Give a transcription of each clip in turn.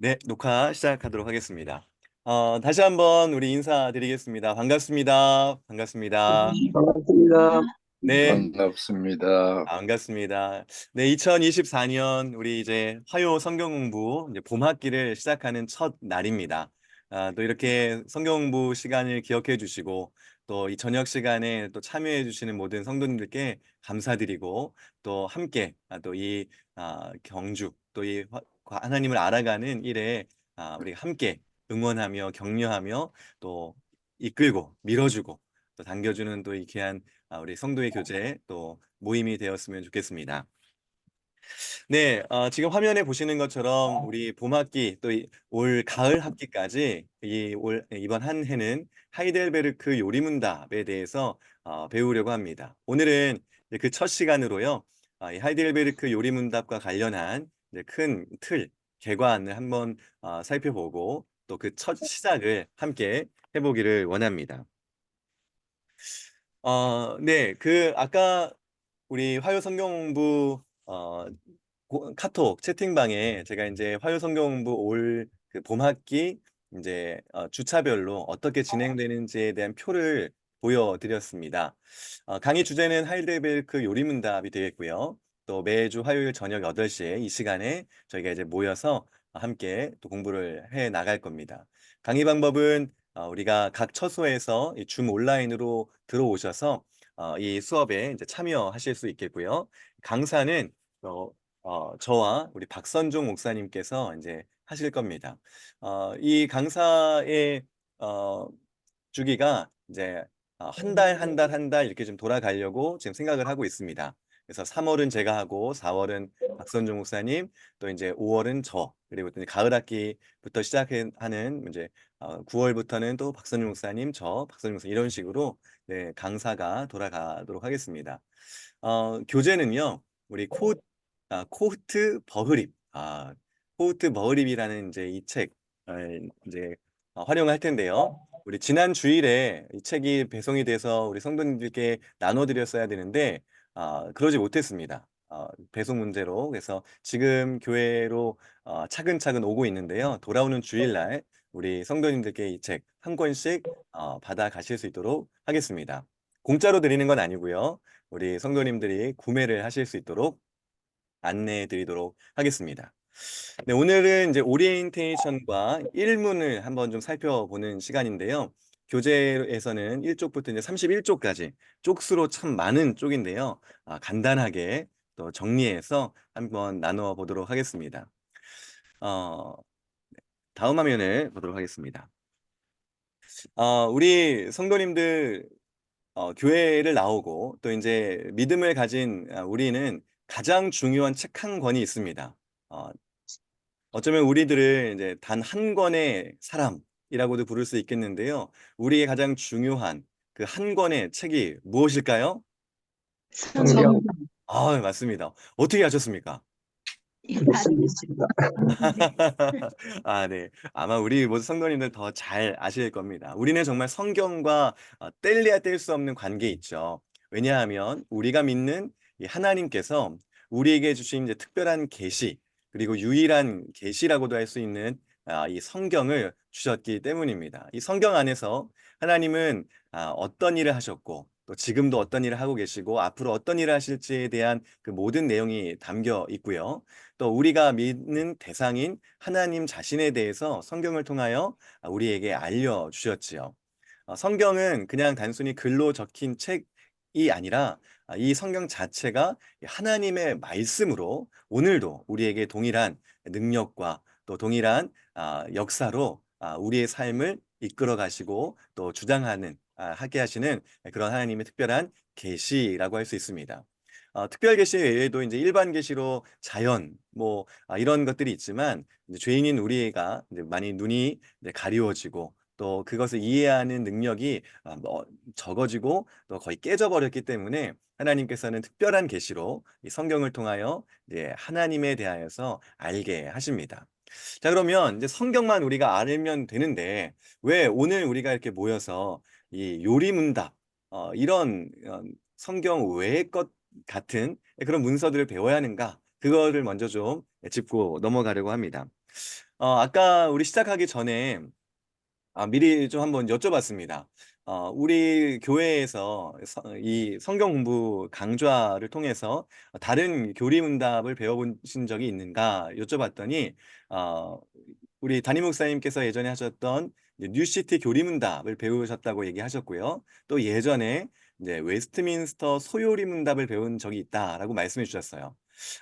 네, 녹화 시작하도록 하겠습니다. 다시 한번 우리 인사드리겠습니다. 반갑습니다. 반갑습니다. 반갑습니다. 네, 반갑습니다. 반갑습니다. 네, 2024년 우리 이제 화요 성경 공부 이제 봄 학기를 시작하는 첫 날입니다. 또 이렇게 성경 공부 시간을 기억해 주시고 또 이 저녁 시간에 또 참여해 주시는 모든 성도님들께 감사드리고 또 함께 또이 경주 또 이 하나님을 알아가는 일에 우리 함께 응원하며 격려하며 또 이끌고 밀어주고 또 당겨주는 또 이 귀한 우리 성도의 교제 또 모임이 되었으면 좋겠습니다. 네, 지금 화면에 보시는 것처럼 우리 봄학기 또 올 가을 학기까지 이번 한 해는 하이델베르크 요리문답에 대해서 배우려고 합니다. 오늘은 그 첫 시간으로요, 이 하이델베르크 요리문답과 관련한 큰 틀, 개관을 한번 살펴보고 또 그 첫 시작을 함께 해보기를 원합니다. 네, 아까 우리 화요 성경공부 카톡 채팅방에 제가 이제 화요 성경공부 올 그 봄학기 이제 주차별로 어떻게 진행되는지에 대한 표를 보여드렸습니다. 강의 주제는 하이델베르크 요리문답이 되겠고요. 또 매주 화요일 저녁 8시에 이 시간에 저희가 이제 모여서 함께 또 공부를 해 나갈 겁니다. 강의 방법은 우리가 각 처소에서 이 줌 온라인으로 들어오셔서 이 수업에 이제 참여하실 수 있겠고요. 강사는 저와 우리 박선종 목사님께서 이제 하실 겁니다. 이 강사의 어, 주기가 이제 한 달, 한 달, 한 달 이렇게 좀 돌아가려고 지금 생각을 하고 있습니다. 그래서 3월은 제가 하고 4월은 박선종 목사님, 또 이제 5월은 저, 그리고 또 이제 가을 학기부터 시작하는 이제 9월부터는 또 박선종 목사님, 박선종 목사님 이런 식으로 네, 강사가 돌아가도록 하겠습니다. 교재는요, 우리 코흐트 버흐립, 코흐트 버흐립이라는 이제 이 책을 이제 활용할 텐데요. 우리 지난 주일에 이 책이 배송이 돼서 우리 성도님들께 나눠드렸어야 되는데, 그러지 못했습니다. 배송 문제로. 그래서 지금 교회로 차근차근 오고 있는데요. 돌아오는 주일날 우리 성도님들께 이 책 한 권씩 받아 가실 수 있도록 하겠습니다. 공짜로 드리는 건 아니고요. 우리 성도님들이 구매를 하실 수 있도록 안내해 드리도록 하겠습니다. 네, 오늘은 이제 오리엔테이션과 일문을 한번 좀 살펴보는 시간인데요. 교재에서는 1쪽부터 이제 31쪽까지 쪽수로 참 많은 쪽인데요. 간단하게 또 정리해서 한번 나누어 보도록 하겠습니다. 어, 다음 화면을 보도록 하겠습니다. 우리 성도님들 교회를 나오고 또 이제 믿음을 가진 우리는 가장 중요한 책 한 권이 있습니다. 어, 어쩌면 우리들을 이제 단 한 권의 사람이라고도 부를 수 있겠는데요. 우리의 가장 중요한 그 한 권의 책이 무엇일까요? 성경 맞습니다. 어떻게 아셨습니까? 믿습니다. 네. 아마 우리 모든 성도님들 더 잘 아실 겁니다. 우리는 정말 성경과 뗄래야 뗄 수 없는 관계 있죠. 왜냐하면 우리가 믿는 이 하나님께서 우리에게 주신 이제 특별한 계시 그리고 유일한 계시라고도 할 수 있는 이 성경을 주셨기 때문입니다. 이 성경 안에서 하나님은 어떤 일을 하셨고 또 지금도 어떤 일을 하고 계시고 앞으로 어떤 일을 하실지에 대한 그 모든 내용이 담겨 있고요. 또 우리가 믿는 대상인 하나님 자신에 대해서 성경을 통하여 우리에게 알려주셨지요. 성경은 그냥 단순히 글로 적힌 책이 아니라 이 성경 자체가 하나님의 말씀으로 오늘도 우리에게 동일한 능력과 또 동일한 역사로 우리의 삶을 이끌어 가시고 또 주장하는 하게 하시는 그런 하나님의 특별한 계시라고 할 수 있습니다. 특별 계시 외에도 이제 일반 계시로 자연 이런 것들이 있지만 이제 죄인인 우리가 이제 많이 눈이 이제 가리워지고 또 그것을 이해하는 능력이 적어지고 또 거의 깨져버렸기 때문에 하나님께서는 특별한 계시로 이 성경을 통하여 이제 하나님에 대하여서 알게 하십니다. 자, 그러면 이제 성경만 우리가 알면 되는데 왜 오늘 우리가 이렇게 모여서 이 요리문답 이런 성경 외의 것 같은 그런 문서들을 배워야 하는가? 그거를 먼저 좀 짚고 넘어가려고 합니다. 아까 우리 시작하기 전에 미리 좀 한번 여쭤봤습니다. 우리 교회에서 이 성경 공부 강좌를 통해서 다른 교리문답을 배워보신 적이 있는가 여쭤봤더니, 어, 우리 담임 목사님께서 예전에 하셨던 이제 뉴시티 교리문답을 배우셨다고 얘기하셨고요. 또 예전에 이제 웨스트민스터 소요리문답을 배운 적이 있다라고 말씀해 주셨어요.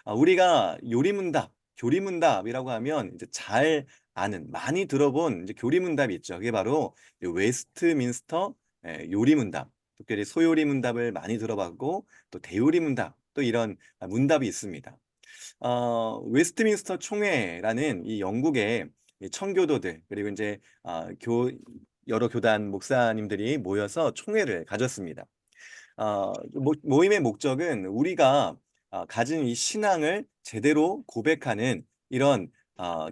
우리가 요리문답, 교리문답이라고 하면 이제 잘 아는, 많이 들어본 이제 교리문답이 있죠. 그게 바로 이제 웨스트민스터 요리문답, 특별히 소요리문답을 많이 들어봤고, 또 대요리문답, 또 이런 문답이 있습니다. 웨스트민스터 총회라는 이 영국의 이 청교도들, 그리고 이제 여러 교단 목사님들이 모여서 총회를 가졌습니다. 모임의 목적은 우리가 가진 이 신앙을 제대로 고백하는 이런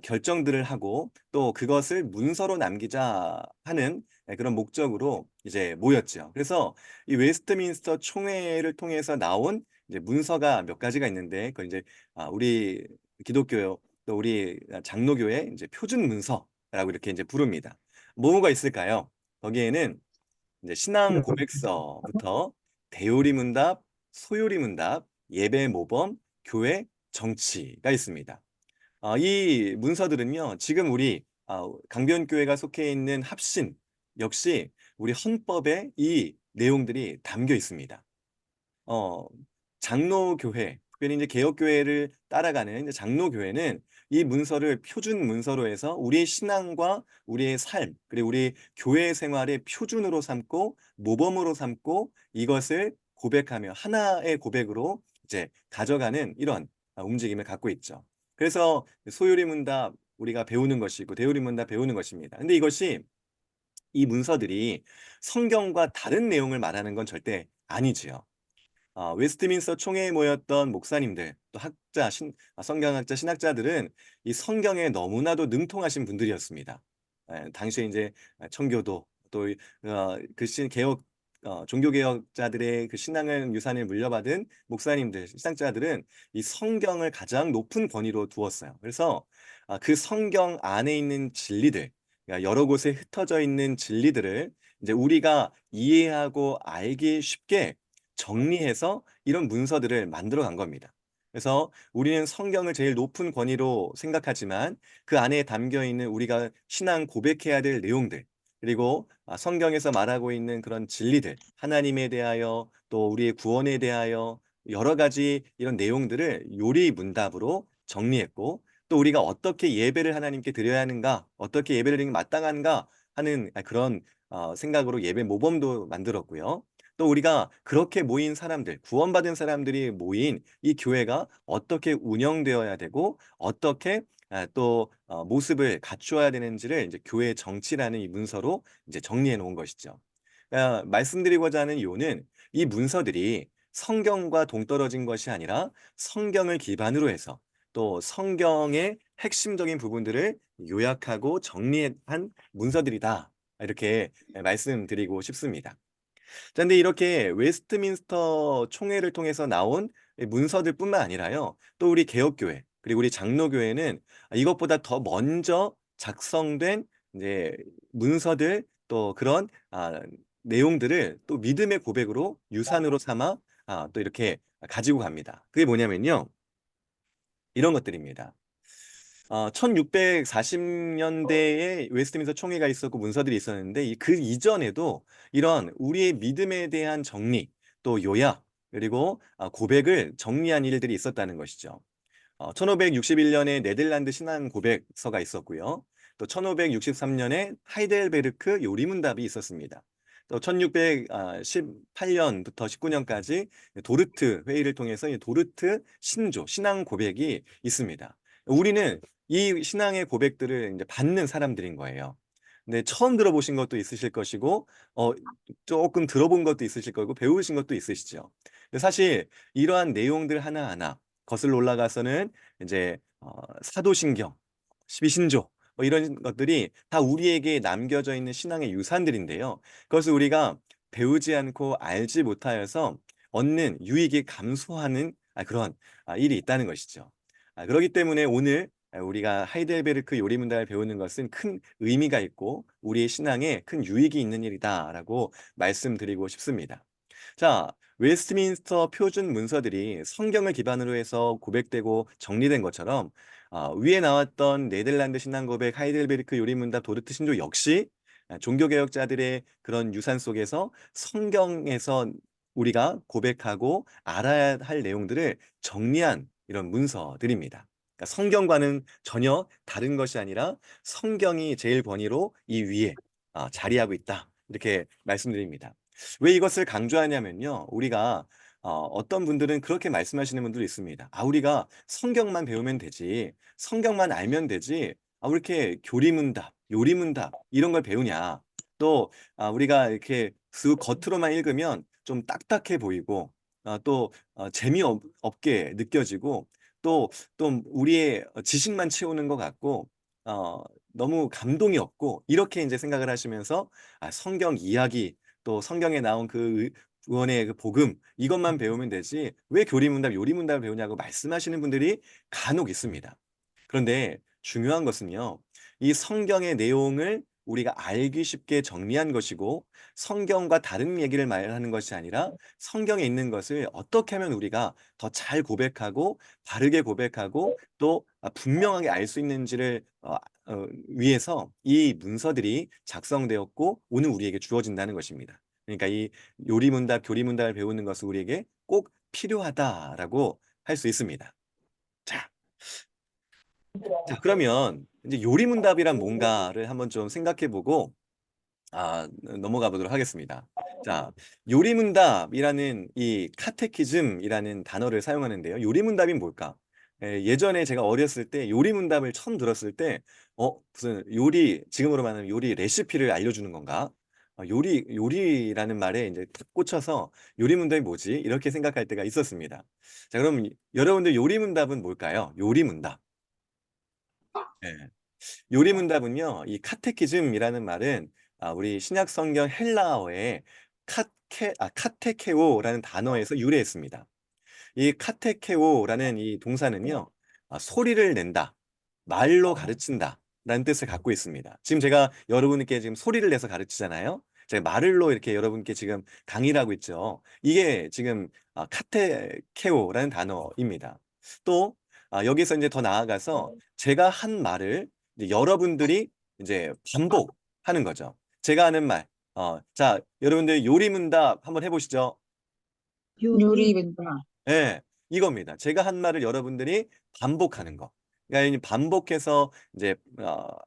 결정들을 하고, 또 그것을 문서로 남기자 하는 그런 목적으로 이제 모였죠. 그래서 이 웨스트민스터 총회를 통해서 나온 이제 문서가 몇 가지가 있는데, 그 이제 우리 기독교, 또 우리 장로교의 이제 표준 문서라고 이렇게 이제 부릅니다. 뭐가 있을까요? 거기에는 이제 신앙 고백서부터 대요리 문답, 소요리 문답, 예배 모범, 교회 정치가 있습니다. 이 문서들은요, 지금 우리 강변교회가 속해 있는 합신 역시 우리 헌법에 이 내용들이 담겨 있습니다. 어, 장로교회, 특별히 이제 개혁교회를 따라가는 이제 장로교회는 이 문서를 표준 문서로 해서 우리의 신앙과 우리의 삶, 그리고 우리 교회 생활의 표준으로 삼고 모범으로 삼고 이것을 고백하며 하나의 고백으로 이제 가져가는 이런 움직임을 갖고 있죠. 그래서 소요리 문답 우리가 배우는 것이고 대요리 문답 배우는 것입니다. 근데 이것이 이 문서들이 성경과 다른 내용을 말하는 건 절대 아니지요. 웨스트민스터 총회에 모였던 목사님들, 또 성경학자, 신학자들은 이 성경에 너무나도 능통하신 분들이었습니다. 당시에 이제 청교도, 또 종교개혁자들의 그 신앙을 유산을 물려받은 목사님들, 신학자들은 이 성경을 가장 높은 권위로 두었어요. 그래서 그 성경 안에 있는 진리들, 그러니까 여러 곳에 흩어져 있는 진리들을 이제 우리가 이해하고 알기 쉽게 정리해서 이런 문서들을 만들어 간 겁니다. 그래서 우리는 성경을 제일 높은 권위로 생각하지만 그 안에 담겨 있는 우리가 신앙 고백해야 될 내용들, 그리고 성경에서 말하고 있는 그런 진리들, 하나님에 대하여 또 우리의 구원에 대하여 여러 가지 이런 내용들을 요리 문답으로 정리했고, 또 우리가 어떻게 예배를 하나님께 드려야 하는가, 어떻게 예배를 드리는 게 마땅한가 하는 그런 생각으로 예배 모범도 만들었고요. 또 우리가 그렇게 모인 사람들, 구원받은 사람들이 모인 이 교회가 어떻게 운영되어야 되고 어떻게 또 모습을 갖추어야 되는지를 이제 교회 정치라는 이 문서로 이제 정리해 놓은 것이죠. 말씀드리고자 하는 이유는 이 문서들이 성경과 동떨어진 것이 아니라 성경을 기반으로 해서 또 성경의 핵심적인 부분들을 요약하고 정리한 문서들이다. 이렇게 말씀드리고 싶습니다. 자, 근데 이렇게 웨스트민스터 총회를 통해서 나온 문서들뿐만 아니라요. 또 우리 개혁교회, 그리고 우리 장로교회는 이것보다 더 먼저 작성된 이제 문서들, 또 그런 내용들을 또 믿음의 고백으로 유산으로 삼아 또 이렇게 가지고 갑니다. 그게 뭐냐면요. 이런 것들입니다. 1640년대에 웨스트민스터 총회가 있었고 문서들이 있었는데 그 이전에도 이런 우리의 믿음에 대한 정리, 또 요약, 그리고 고백을 정리한 일들이 있었다는 것이죠. 1561년에 네덜란드 신앙 고백서가 있었고요. 또 1563년에 하이델베르크 요리문답이 있었습니다. 또 1618년부터 19년까지 도르트 회의를 통해서 이 도르트 신조, 신앙 고백이 있습니다. 우리는 이 신앙의 고백들을 이제 받는 사람들인 거예요. 근데 처음 들어보신 것도 있으실 것이고, 조금 들어본 것도 있으실 거고, 배우신 것도 있으시죠. 근데 사실 이러한 내용들 하나하나 거슬러 올라가서는 이제 사도신경, 십이신조 뭐 이런 것들이 다 우리에게 남겨져 있는 신앙의 유산들인데요. 그것을 우리가 배우지 않고 알지 못하여서 얻는 유익이 감소하는 그런 일이 있다는 것이죠. 그렇기 때문에 오늘 우리가 하이델베르크 요리문답을 배우는 것은 큰 의미가 있고 우리의 신앙에 큰 유익이 있는 일이다라고 말씀드리고 싶습니다. 자, 웨스트민스터 표준 문서들이 성경을 기반으로 해서 고백되고 정리된 것처럼 위에 나왔던 네덜란드 신앙 고백, 하이델베르크 요리문답, 도르트 신조 역시 종교개혁자들의 그런 유산 속에서 성경에서 우리가 고백하고 알아야 할 내용들을 정리한 이런 문서들입니다. 그러니까 성경과는 전혀 다른 것이 아니라 성경이 제일 권위로 이 위에 자리하고 있다. 이렇게 말씀드립니다. 왜 이것을 강조하냐면요. 우리가 어떤 분들은 그렇게 말씀하시는 분들이 있습니다. 우리가 성경만 배우면 되지. 성경만 알면 되지. 왜 이렇게 교리문답, 요리문답 이런 걸 배우냐. 또 우리가 이렇게 겉으로만 읽으면 좀 딱딱해 보이고 또 재미없게 느껴지고 또 우리의 지식만 채우는 것 같고 어, 너무 감동이 없고 이렇게 이제 생각을 하시면서 성경 이야기 또 성경에 나온 그 구원의 그 복음 이것만 배우면 되지 왜 교리문답, 요리문답을 배우냐고 말씀하시는 분들이 간혹 있습니다. 그런데 중요한 것은요, 이 성경의 내용을 우리가 알기 쉽게 정리한 것이고 성경과 다른 얘기를 말하는 것이 아니라 성경에 있는 것을 어떻게 하면 우리가 더 잘 고백하고 바르게 고백하고 또 분명하게 알 수 있는지를 위해서 이 문서들이 작성되었고 오늘 우리에게 주어진다는 것입니다. 그러니까 이 요리문답, 교리문답을 배우는 것은 우리에게 꼭 필요하다라고 할 수 있습니다. 자, 그러면 이제 요리문답이란 뭔가를 한번 좀 생각해보고 넘어가 보도록 하겠습니다. 자, 요리문답이라는 이 카테키즘이라는 단어를 사용하는데요. 요리문답이 뭘까? 예전에 제가 어렸을 때 요리문답을 처음 들었을 때, 무슨 요리, 지금으로 말하면 요리 레시피를 알려주는 건가? 요리라는 말에 이제 탁 꽂혀서 요리문답이 뭐지? 이렇게 생각할 때가 있었습니다. 자, 그럼 여러분들 요리문답은 뭘까요? 요리문답. 예. 요리문답은요, 이 카테키즘이라는 말은 우리 신약 성경 헬라어의 카테케오라는 단어에서 유래했습니다. 이 카테케오라는 이 동사는요, 소리를 낸다, 말로 가르친다 라는 뜻을 갖고 있습니다. 지금 제가 여러분께 지금 소리를 내서 가르치잖아요. 제가 말을로 이렇게 여러분께 지금 강의를 하고 있죠. 이게 지금 카테케오라는 단어입니다. 또 여기서 이제 더 나아가서 제가 한 말을 이제 여러분들이 이제 반복하는 거죠. 제가 하는 말. 자, 여러분들 요리문답 한번 해보시죠. 요리문답. 예, 이겁니다. 제가 한 말을 여러분들이 반복하는 거. 그러니까 이 반복해서 이제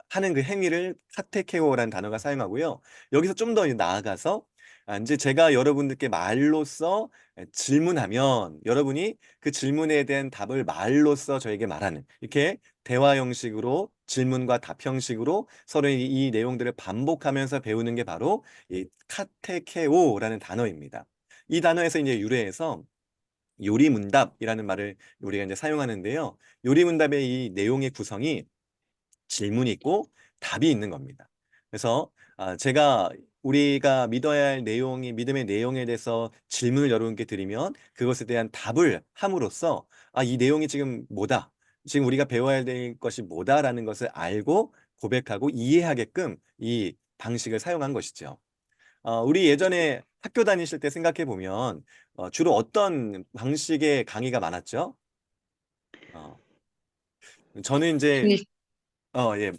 하는 그 행위를 카테케오라는 단어가 사용하고요. 여기서 좀 더 나아가서 이제 제가 여러분들께 말로써 질문하면 여러분이 그 질문에 대한 답을 말로써 저에게 말하는 이렇게 대화 형식으로 질문과 답 형식으로 서로 이 내용들을 반복하면서 배우는 게 바로 이 카테케오라는 단어입니다. 이 단어에서 이제 유래해서 요리문답이라는 말을 우리가 이제 사용하는데요. 요리문답의 이 내용의 구성이 질문이 있고 답이 있는 겁니다. 그래서 제가 우리가 믿어야 할 내용이 믿음의 내용에 대해서 질문을 여러분께 드리면 그것에 대한 답을 함으로써 이 내용이 지금 뭐다. 지금 우리가 배워야 될 것이 뭐다라는 것을 알고 고백하고 이해하게끔 이 방식을 사용한 것이죠. 우리 예전에 학교 다니실 때 생각해 보면 주로 어떤 방식의 강의가 많았죠? 어, 저는 이제 중립. 예.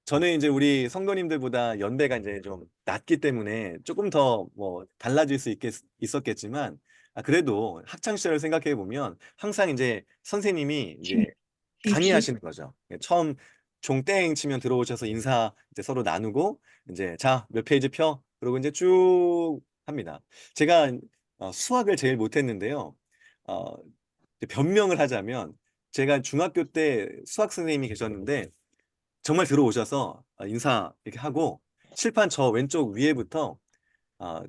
저는 이제 우리 성도님들보다 연배가 이제 좀 낮기 때문에 조금 더 뭐 달라질 수 있었겠지만 그래도 학창 시절을 생각해 보면 항상 이제 선생님이 이제 강의하시는 거죠. 처음 종땡 치면 들어오셔서 인사 이제 서로 나누고 이제 자, 몇 페이지 펴. 그러고 이제 쭉 합니다. 제가 수학을 제일 못했는데요. 어, 이제 변명을 하자면 제가 중학교 때 수학 선생님이 계셨는데 정말 들어오셔서 인사 이렇게 하고 칠판 저 왼쪽 위에부터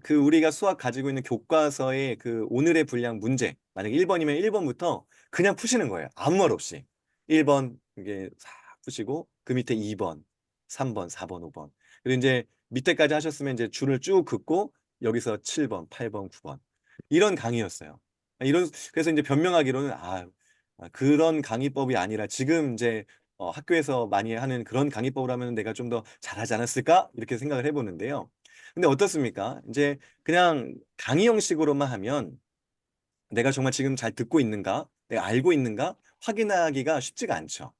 그 우리가 수학 가지고 있는 교과서의 그 오늘의 분량 문제 만약에 1번이면 1번부터 그냥 푸시는 거예요. 아무 말 없이. 1번 이게 싹 푸시고 그 밑에 2번, 3번, 4번, 5번. 그리고 이제 밑에까지 하셨으면 이제 줄을 쭉 긋고 여기서 7번, 8번, 9번. 이런 강의였어요. 그래서 이제 변명하기로는 그런 강의법이 아니라 지금 이제 학교에서 많이 하는 그런 강의법을 하면 내가 좀 더 잘하지 않았을까? 이렇게 생각을 해보는데요. 근데 어떻습니까? 이제 그냥 강의 형식으로만 하면 내가 정말 지금 잘 듣고 있는가? 내가 알고 있는가? 확인하기가 쉽지가 않죠.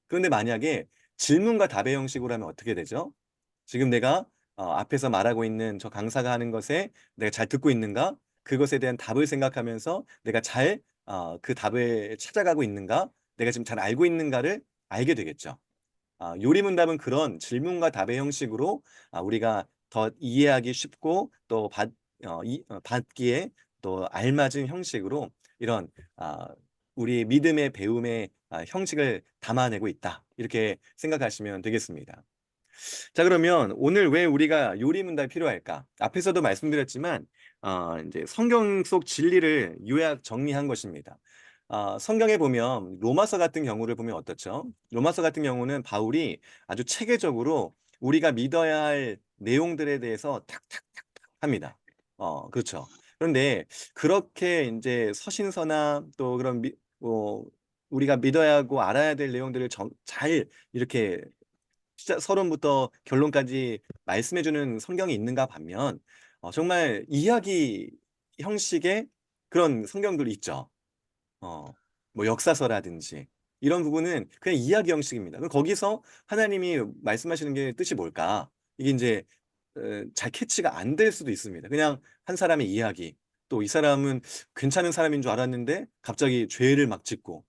그런데 만약에 질문과 답의 형식으로 하면 어떻게 되죠? 지금 내가 앞에서 말하고 있는 저 강사가 하는 것에 내가 잘 듣고 있는가? 그것에 대한 답을 생각하면서 내가 잘 그 답을 찾아가고 있는가? 내가 지금 잘 알고 있는가를 알게 되겠죠. 요리문답은 그런 질문과 답의 형식으로 우리가 더 이해하기 쉽고 또 받기에 또 알맞은 형식으로 이런 우리 믿음의 배움의 형식을 담아내고 있다. 이렇게 생각하시면 되겠습니다. 자, 그러면 오늘 왜 우리가 요리문답이 필요할까? 앞에서도 말씀드렸지만, 이제 성경 속 진리를 요약 정리한 것입니다. 성경에 보면 로마서 같은 경우를 보면 어떻죠? 로마서 같은 경우는 바울이 아주 체계적으로 우리가 믿어야 할 내용들에 대해서 탁탁탁탁 합니다. 그렇죠. 그런데 그렇게 이제 서신서나 또 그런 우리가 믿어야 하고 알아야 될 내용들을 잘 이렇게 시작 서론부터 결론까지 말씀해주는 성경이 있는가 반면 정말 이야기 형식의 그런 성경들이 있죠. 어, 뭐 역사서라든지 이런 부분은 그냥 이야기 형식입니다. 그럼 거기서 하나님이 말씀하시는 게 뜻이 뭘까? 이게 이제 잘 캐치가 안 될 수도 있습니다. 그냥 한 사람의 이야기. 또 이 사람은 괜찮은 사람인 줄 알았는데 갑자기 죄를 막 짓고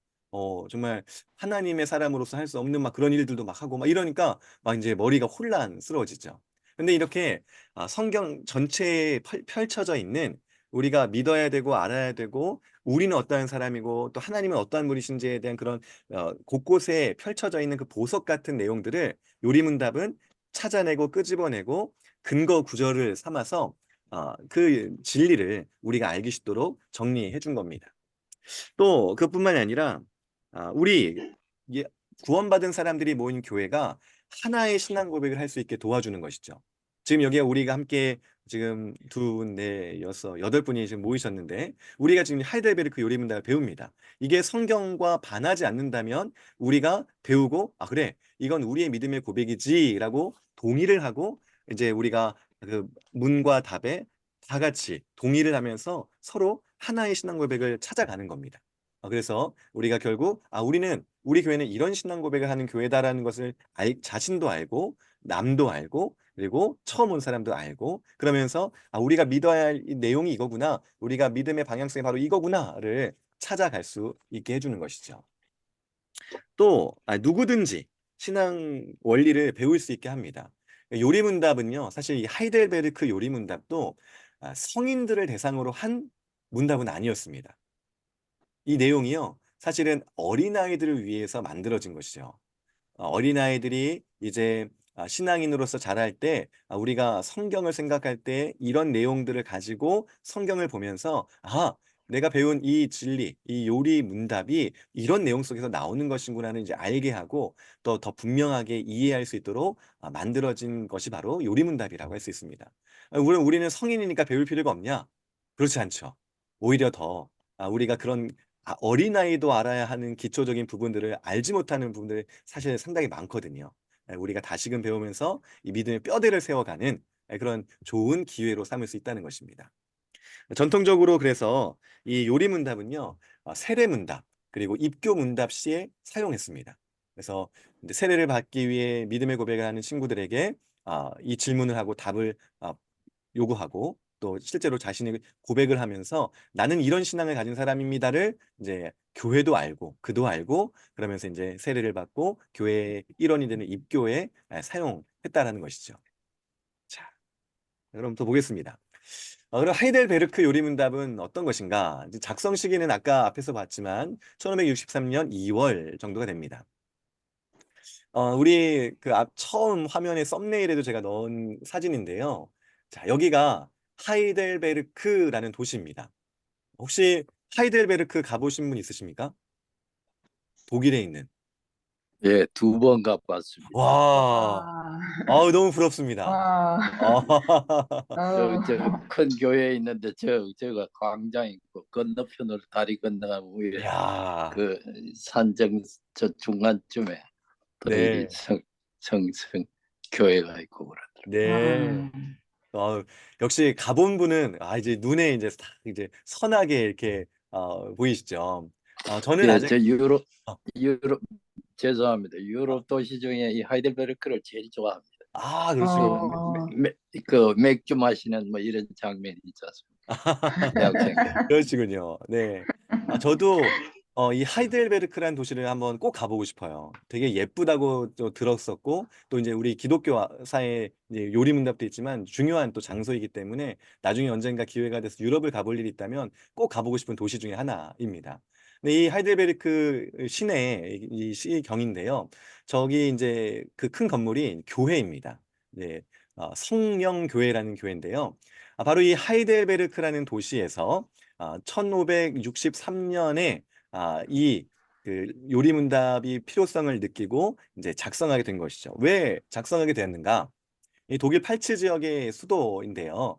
정말 하나님의 사람으로서 할 수 없는 막 그런 일들도 막 하고 막 이러니까 막 이제 머리가 혼란스러워지죠. 근데 이렇게 성경 전체에 펼쳐져 있는 우리가 믿어야 되고 알아야 되고 우리는 어떠한 사람이고 또 하나님은 어떠한 분이신지에 대한 그런 곳곳에 펼쳐져 있는 그 보석 같은 내용들을 요리문답은 찾아내고 끄집어내고 근거 구절을 삼아서 그 진리를 우리가 알기 쉽도록 정리해 준 겁니다. 또 그뿐만이 아니라 우리 구원받은 사람들이 모인 교회가 하나의 신앙 고백을 할 수 있게 도와주는 것이죠. 지금 여기에 우리가 함께 지금 두, 네, 여섯, 여덟 분이 지금 모이셨는데 우리가 지금 하이델베르크 요리문답을 배웁니다. 이게 성경과 반하지 않는다면 우리가 배우고 그래 이건 우리의 믿음의 고백이지라고 동의를 하고 이제 우리가 그 문과 답에 다 같이 동의를 하면서 서로 하나의 신앙 고백을 찾아가는 겁니다. 그래서 우리가 결국 우리는 우리 교회는 이런 신앙 고백을 하는 교회다라는 것을 자신도 알고 남도 알고 그리고 처음 온 사람도 알고 그러면서 우리가 믿어야 할 이 내용이 이거구나 우리가 믿음의 방향성이 바로 이거구나를 찾아갈 수 있게 해주는 것이죠. 또 누구든지 신앙 원리를 배울 수 있게 합니다. 요리문답은요 사실 이 하이델베르크 요리문답도 성인들을 대상으로 한 문답은 아니었습니다. 이 내용이요. 사실은 어린아이들을 위해서 만들어진 것이죠. 어린아이들이 이제 신앙인으로서 자랄 때 우리가 성경을 생각할 때 이런 내용들을 가지고 성경을 보면서 내가 배운 이 진리, 이 요리 문답이 이런 내용 속에서 나오는 것이구나를 이제 알게 하고 또 더 분명하게 이해할 수 있도록 만들어진 것이 바로 요리 문답이라고 할 수 있습니다. 물론 우리는 성인이니까 배울 필요가 없냐? 그렇지 않죠. 오히려 더 우리가 그런 어린아이도 알아야 하는 기초적인 부분들을 알지 못하는 부분들이 사실 상당히 많거든요. 우리가 다시금 배우면서 이 믿음의 뼈대를 세워가는 그런 좋은 기회로 삼을 수 있다는 것입니다. 전통적으로 그래서 이 요리문답은요, 세례문답, 그리고 입교문답 시에 사용했습니다. 그래서 이제 세례를 받기 위해 믿음의 고백을 하는 친구들에게 이 질문을 하고 답을 요구하고 또 실제로 자신이 고백을 하면서 나는 이런 신앙을 가진 사람입니다를 이제 교회도 알고 그도 알고 그러면서 이제 세례를 받고 교회의 일원이 되는 입교에 사용했다라는 것이죠. 자, 그럼 또 보겠습니다. 그럼 하이델베르크 요리문답은 어떤 것인가? 이제 작성 시기는 아까 앞에서 봤지만 1563년 2월 정도가 됩니다. 우리 그 처음 화면에 썸네일에도 제가 넣은 사진인데요. 자, 여기가 하이델베르크라는 도시입니다. 혹시 하이델베르크 가보신 분 있으십니까? 독일에 있는. 예, 2번 가봤습니다. 와, 와, 너무 부럽습니다. 와, 큰 교회 있는데 저가 광장 있고 건너편으로 다리 건너가면 위에 야, 그 산정 저 중간쯤에 또 이 네. 교회가 있고 그러더라고요. 네. 어, 역시 가본 분은 이제 눈에 이제 딱 이제 선하게 이렇게 보이시죠. 저는 예, 아직 저 어, 유럽 죄송합니다. 유럽 도시 중에 이 하이델베르크를 제일 좋아합니다. 그, 그러시군요. 그 맥주 마시는 뭐 이런 장면이 있지 않습니까? 대학생들. 그러시군요. 네. 저도 이 하이델베르크라는 도시를 한번 꼭 가보고 싶어요. 되게 예쁘다고 또 들었었고, 또 이제 우리 기독교사의 이제 요리문답도 있지만 중요한 또 장소이기 때문에 나중에 언젠가 기회가 돼서 유럽을 가볼 일이 있다면 꼭 가보고 싶은 도시 중에 하나입니다. 근데 이 하이델베르크 시내 이 시경인데요. 저기 이제 그 큰 건물이 교회입니다. 네. 성령교회라는 교회인데요. 바로 이 하이델베르크라는 도시에서 1563년에 이 그 요리문답이 필요성을 느끼고 이제 작성하게 된 것이죠. 왜 작성하게 되었는가? 이 독일 팔츠 지역의 수도인데요.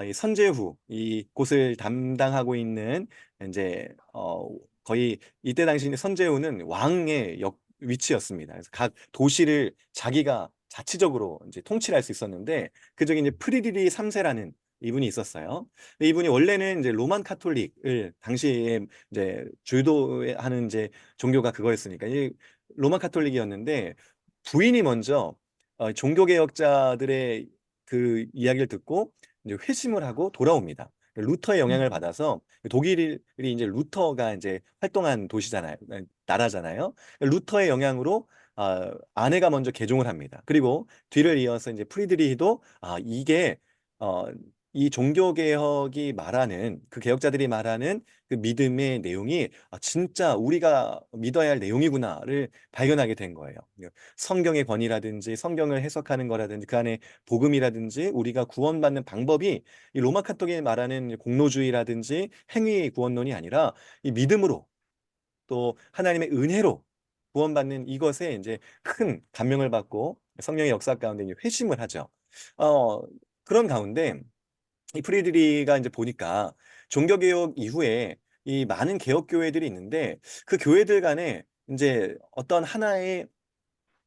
이 선제후 이 곳을 담당하고 있는 이제 거의 이때 당시 선제후는 왕의 위치였습니다. 그래서 각 도시를 자기가 자치적으로 이제 통치할 수 있었는데 그 중에 이제 프리드리 3세라는 이분이 있었어요. 근데 이분이 원래는 이제 로만 카톨릭을 당시에 이제 주도하는 이제 종교가 그거였으니까 이 로만 카톨릭이었는데 부인이 먼저 종교개혁자들의 그 이야기를 듣고 이제 회심을 하고 돌아옵니다. 루터의 영향을 받아서 독일이 이제 루터가 이제 활동한 도시잖아요, 나라잖아요. 루터의 영향으로 아내가 먼저 개종을 합니다. 그리고 뒤를 이어서 이제 프리드리히도 이게 어, 이 종교개혁이 말하는 그 개혁자들이 말하는 그 믿음의 내용이 진짜 우리가 믿어야 할 내용이구나를 발견하게 된 거예요. 성경의 권위라든지 성경을 해석하는 거라든지 그 안에 복음이라든지 우리가 구원받는 방법이 이 로마 카톨릭이 말하는 공로주의라든지 행위 구원론이 아니라 이 믿음으로 또 하나님의 은혜로 구원받는 이것에 이제 큰 감명을 받고 성령의 역사 가운데 이제 회심을 하죠. 어, 그런 가운데 이 프리드리가 이제 보니까 종교개혁 이후에 이 많은 개혁 교회들이 있는데 그 교회들 간에 이제 어떤 하나의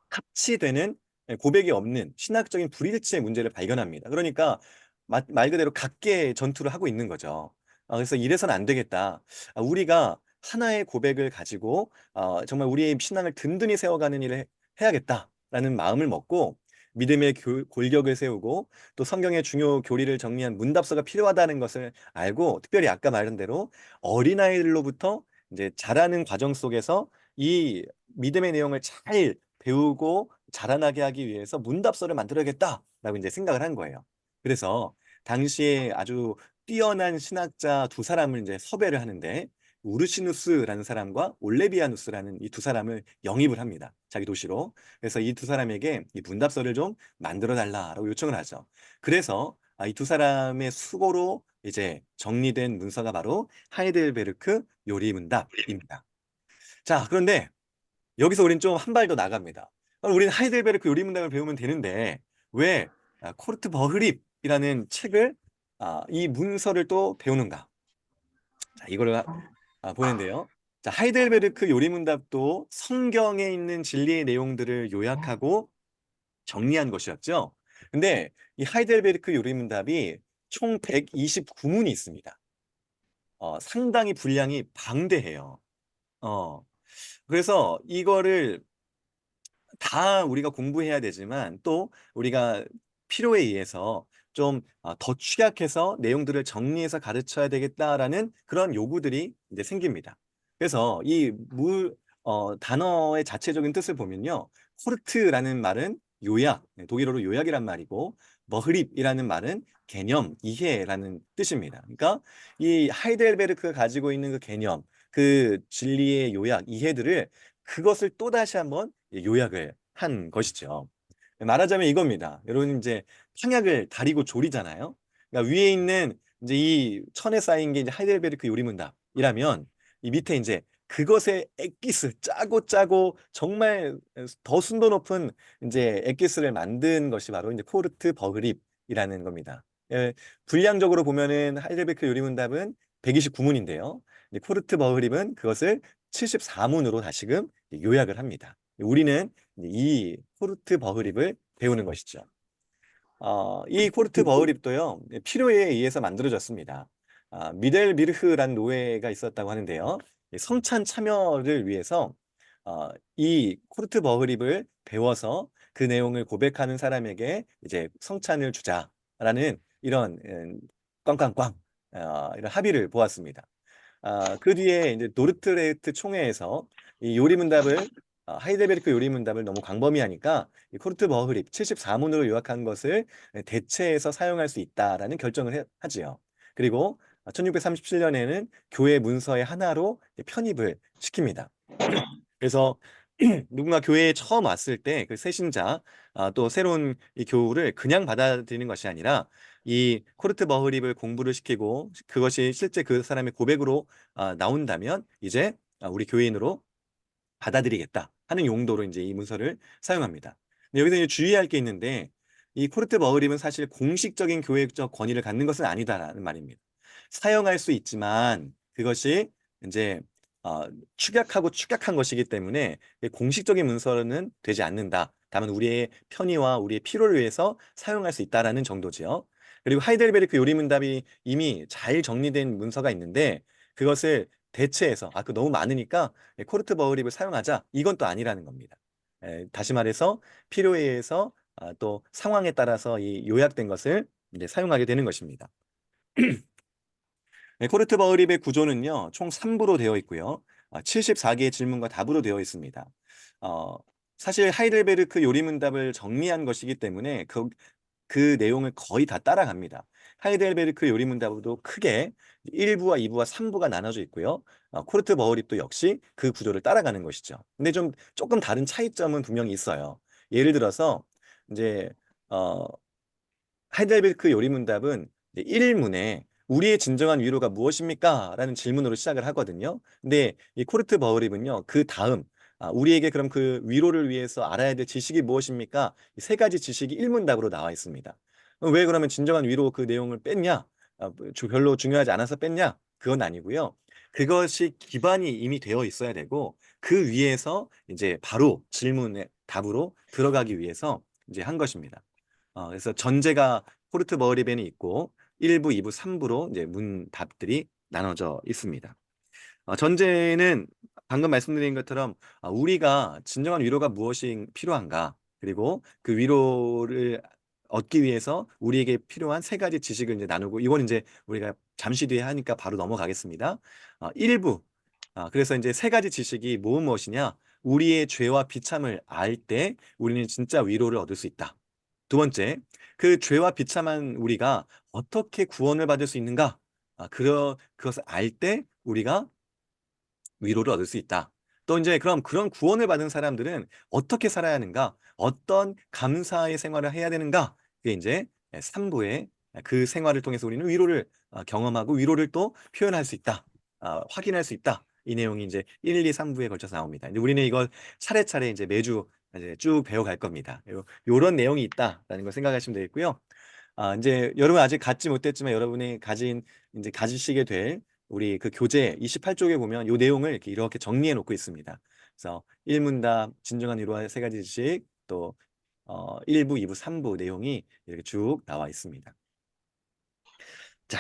합치되는 고백이 없는 신학적인 불일치의 문제를 발견합니다. 그러니까 말 그대로 각계 전투를 하고 있는 거죠. 그래서 이래서는 안 되겠다. 우리가 하나의 고백을 가지고 정말 우리의 신앙을 든든히 세워가는 일을 해야겠다라는 마음을 먹고 믿음의 골격을 세우고 또 성경의 중요 교리를 정리한 문답서가 필요하다는 것을 알고 특별히 아까 말한 대로 어린아이들로부터 이제 자라는 과정 속에서 이 믿음의 내용을 잘 배우고 자라나게 하기 위해서 문답서를 만들어야겠다라고 이제 생각을 한 거예요. 그래서 당시에 아주 뛰어난 신학자 두 사람을 이제 섭외를 하는데 우르시누스라는 사람과 올레비아누스라는 이 두 사람을 영입을 합니다. 자기 도시로. 그래서 이 두 사람에게 이 문답서를 좀 만들어 달라라고 요청을 하죠. 그래서 이 두 사람의 수고로 이제 정리된 문서가 바로 하이델베르크 요리문답입니다. 자, 그런데 여기서 우리는 좀 한 발 더 나갑니다. 우리는 하이델베르크 요리문답을 배우면 되는데 왜 코르트 버흐립이라는 책을 이 문서를 또 배우는가? 자, 이거를 보는데요. 자, 하이델베르크 요리문답도 성경에 있는 진리의 내용들을 요약하고 정리한 것이었죠. 근데 이 하이델베르크 요리문답이 총 129문이 있습니다. 상당히 분량이 방대해요. 어, 그래서 이거를 다 우리가 공부해야 되지만 또 우리가 필요에 의해서 좀 더 축약해서 내용들을 정리해서 가르쳐야 되겠다라는 그런 요구들이 이제 생깁니다. 그래서 단어의 자체적인 뜻을 보면요. 코르트라는 말은 요약, 독일어로 요약이란 말이고 머흐립이라는 말은 개념, 이해라는 뜻입니다. 그러니까 이 하이델베르크가 가지고 있는 그 개념, 그 진리의 요약, 이해들을 그것을 또다시 한번 요약을 한 것이죠. 말하자면 이겁니다. 여러분 이제 청약을 다리고 조리잖아요. 그러니까 위에 있는 이제 이 천에 쌓인 게 이제 하이델베르크 요리문답이라면 이 밑에 이제 그것의 엑기스 짜고 짜고 정말 더 순도 높은 이제 엑기스를 만든 것이 바로 이제 코르트 버그립이라는 겁니다. 분량적으로 보면은 하이델베르크 요리문답은 129문인데요. 코르트 버그립은 그것을 74문으로 다시금 요약을 합니다. 우리는 이 코르트 버흐립을 배우는 것이죠. 이 코르트 버흐립도요, 필요에 의해서 만들어졌습니다. 미델비르흐란 노예가 있었다고 하는데요. 이 성찬 참여를 위해서 이 코르트 버흐립을 배워서 그 내용을 고백하는 사람에게 이제 성찬을 주자라는 이런 꽝꽝꽝 이런 합의를 보았습니다. 그 뒤에 이제 노르트레이트 총회에서 이 요리문답을 하이델베르크 요리문답을 너무 광범위하니까 이 코르트 버흐립 74문으로 요약한 것을 대체해서 사용할 수 있다라는 결정을 하지요. 그리고 1637년에는 교회 문서의 하나로 편입을 시킵니다. 그래서 누군가 교회에 처음 왔을 때 그 새신자 또 새로운 이 교우를 그냥 받아들이는 것이 아니라 이 코르트 버흐립을 공부를 시키고 그것이 실제 그 사람의 고백으로 나온다면 이제 우리 교인으로 받아들이겠다 하는 용도로 이제 이 문서를 사용합니다. 근데 여기서 이제 주의할 게 있는데 이 코르트 버흐립은 사실 공식적인 교회적 권위를 갖는 것은 아니다라는 말입니다. 사용할 수 있지만 그것이 이제 어, 축약하고 축약한 것이기 때문에 공식적인 문서는 되지 않는다. 다만 우리의 편의와 우리의 필요를 위해서 사용할 수 있다라는 정도지요. 그리고 하이델베르크 요리문답이 이미 잘 정리된 문서가 있는데 그것을 대체해서 그 너무 많으니까 코르트 버흐립을 사용하자 이건 또 아니라는 겁니다. 다시 말해서 필요에 의해서 또 상황에 따라서 이 요약된 것을 이제 사용하게 되는 것입니다. 코르트 버흐립의 구조는요, 총 3부로 되어 있고요. 74개의 질문과 답으로 되어 있습니다. 사실 하이델베르크 요리문답을 정리한 것이기 때문에 그 내용을 거의 다 따라갑니다. 하이델베르크 요리문답도 크게 1부와 2부와 3부가 나눠져 있고요. 코르트 버흐립도 역시 그 구조를 따라가는 것이죠. 근데 조금 다른 차이점은 분명히 있어요. 예를 들어서 이제 어, 하이델베르크 요리문답은 1문에 우리의 진정한 위로가 무엇입니까? 라는 질문으로 시작을 하거든요. 근데 이 코르트 버흐립은요, 그 다음, 우리에게 그럼 그 위로를 위해서 알아야 될 지식이 무엇입니까? 이 세 가지 지식이 1문답으로 나와 있습니다. 왜 그러면 진정한 위로 그 내용을 뺐냐? 별로 중요하지 않아서 뺐냐? 그건 아니고요. 그것이 기반이 이미 되어 있어야 되고, 그 위에서 이제 바로 질문의 답으로 들어가기 위해서 이제 한 것입니다. 그래서 전제가 포르트 머리벤이 있고 1부, 2부, 3부로 이제 문답들이 나눠져 있습니다. 전제는 방금 말씀드린 것처럼 우리가 진정한 위로가 무엇이 필요한가, 그리고 그 위로를 얻기 위해서 우리에게 필요한 세 가지 지식을 이제 나누고, 이건 이제 우리가 잠시 뒤에 하니까 바로 넘어가겠습니다. 1부, 그래서 이제 세 가지 지식이 무엇이냐? 우리의 죄와 비참을 알 때 우리는 진짜 위로를 얻을 수 있다. 두 번째, 그 죄와 비참한 우리가 어떻게 구원을 받을 수 있는가? 그것을 알 때 우리가 위로를 얻을 수 있다. 또 이제 그럼 그런 구원을 받은 사람들은 어떻게 살아야 하는가? 어떤 감사의 생활을 해야 되는가? 그게 이제 3부의 그 생활을 통해서 우리는 위로를 경험하고 위로를 또 표현할 수 있다. 확인할 수 있다. 이 내용이 이제 1, 2, 3부에 걸쳐서 나옵니다. 이제 우리는 이걸 차례차례 이제 매주 이제 쭉 배워갈 겁니다. 요런 내용이 있다라는 걸 생각하시면 되겠고요. 이제 여러분 아직 갖지 못했지만 여러분이 이제 가지시게 될 우리 그 교재 28쪽에 보면 이 내용을 이렇게 정리해 놓고 있습니다. 그래서 1문답, 진정한 위로와 세 가지 지식, 또 1부, 2부, 3부 내용이 이렇게 쭉 나와 있습니다. 자,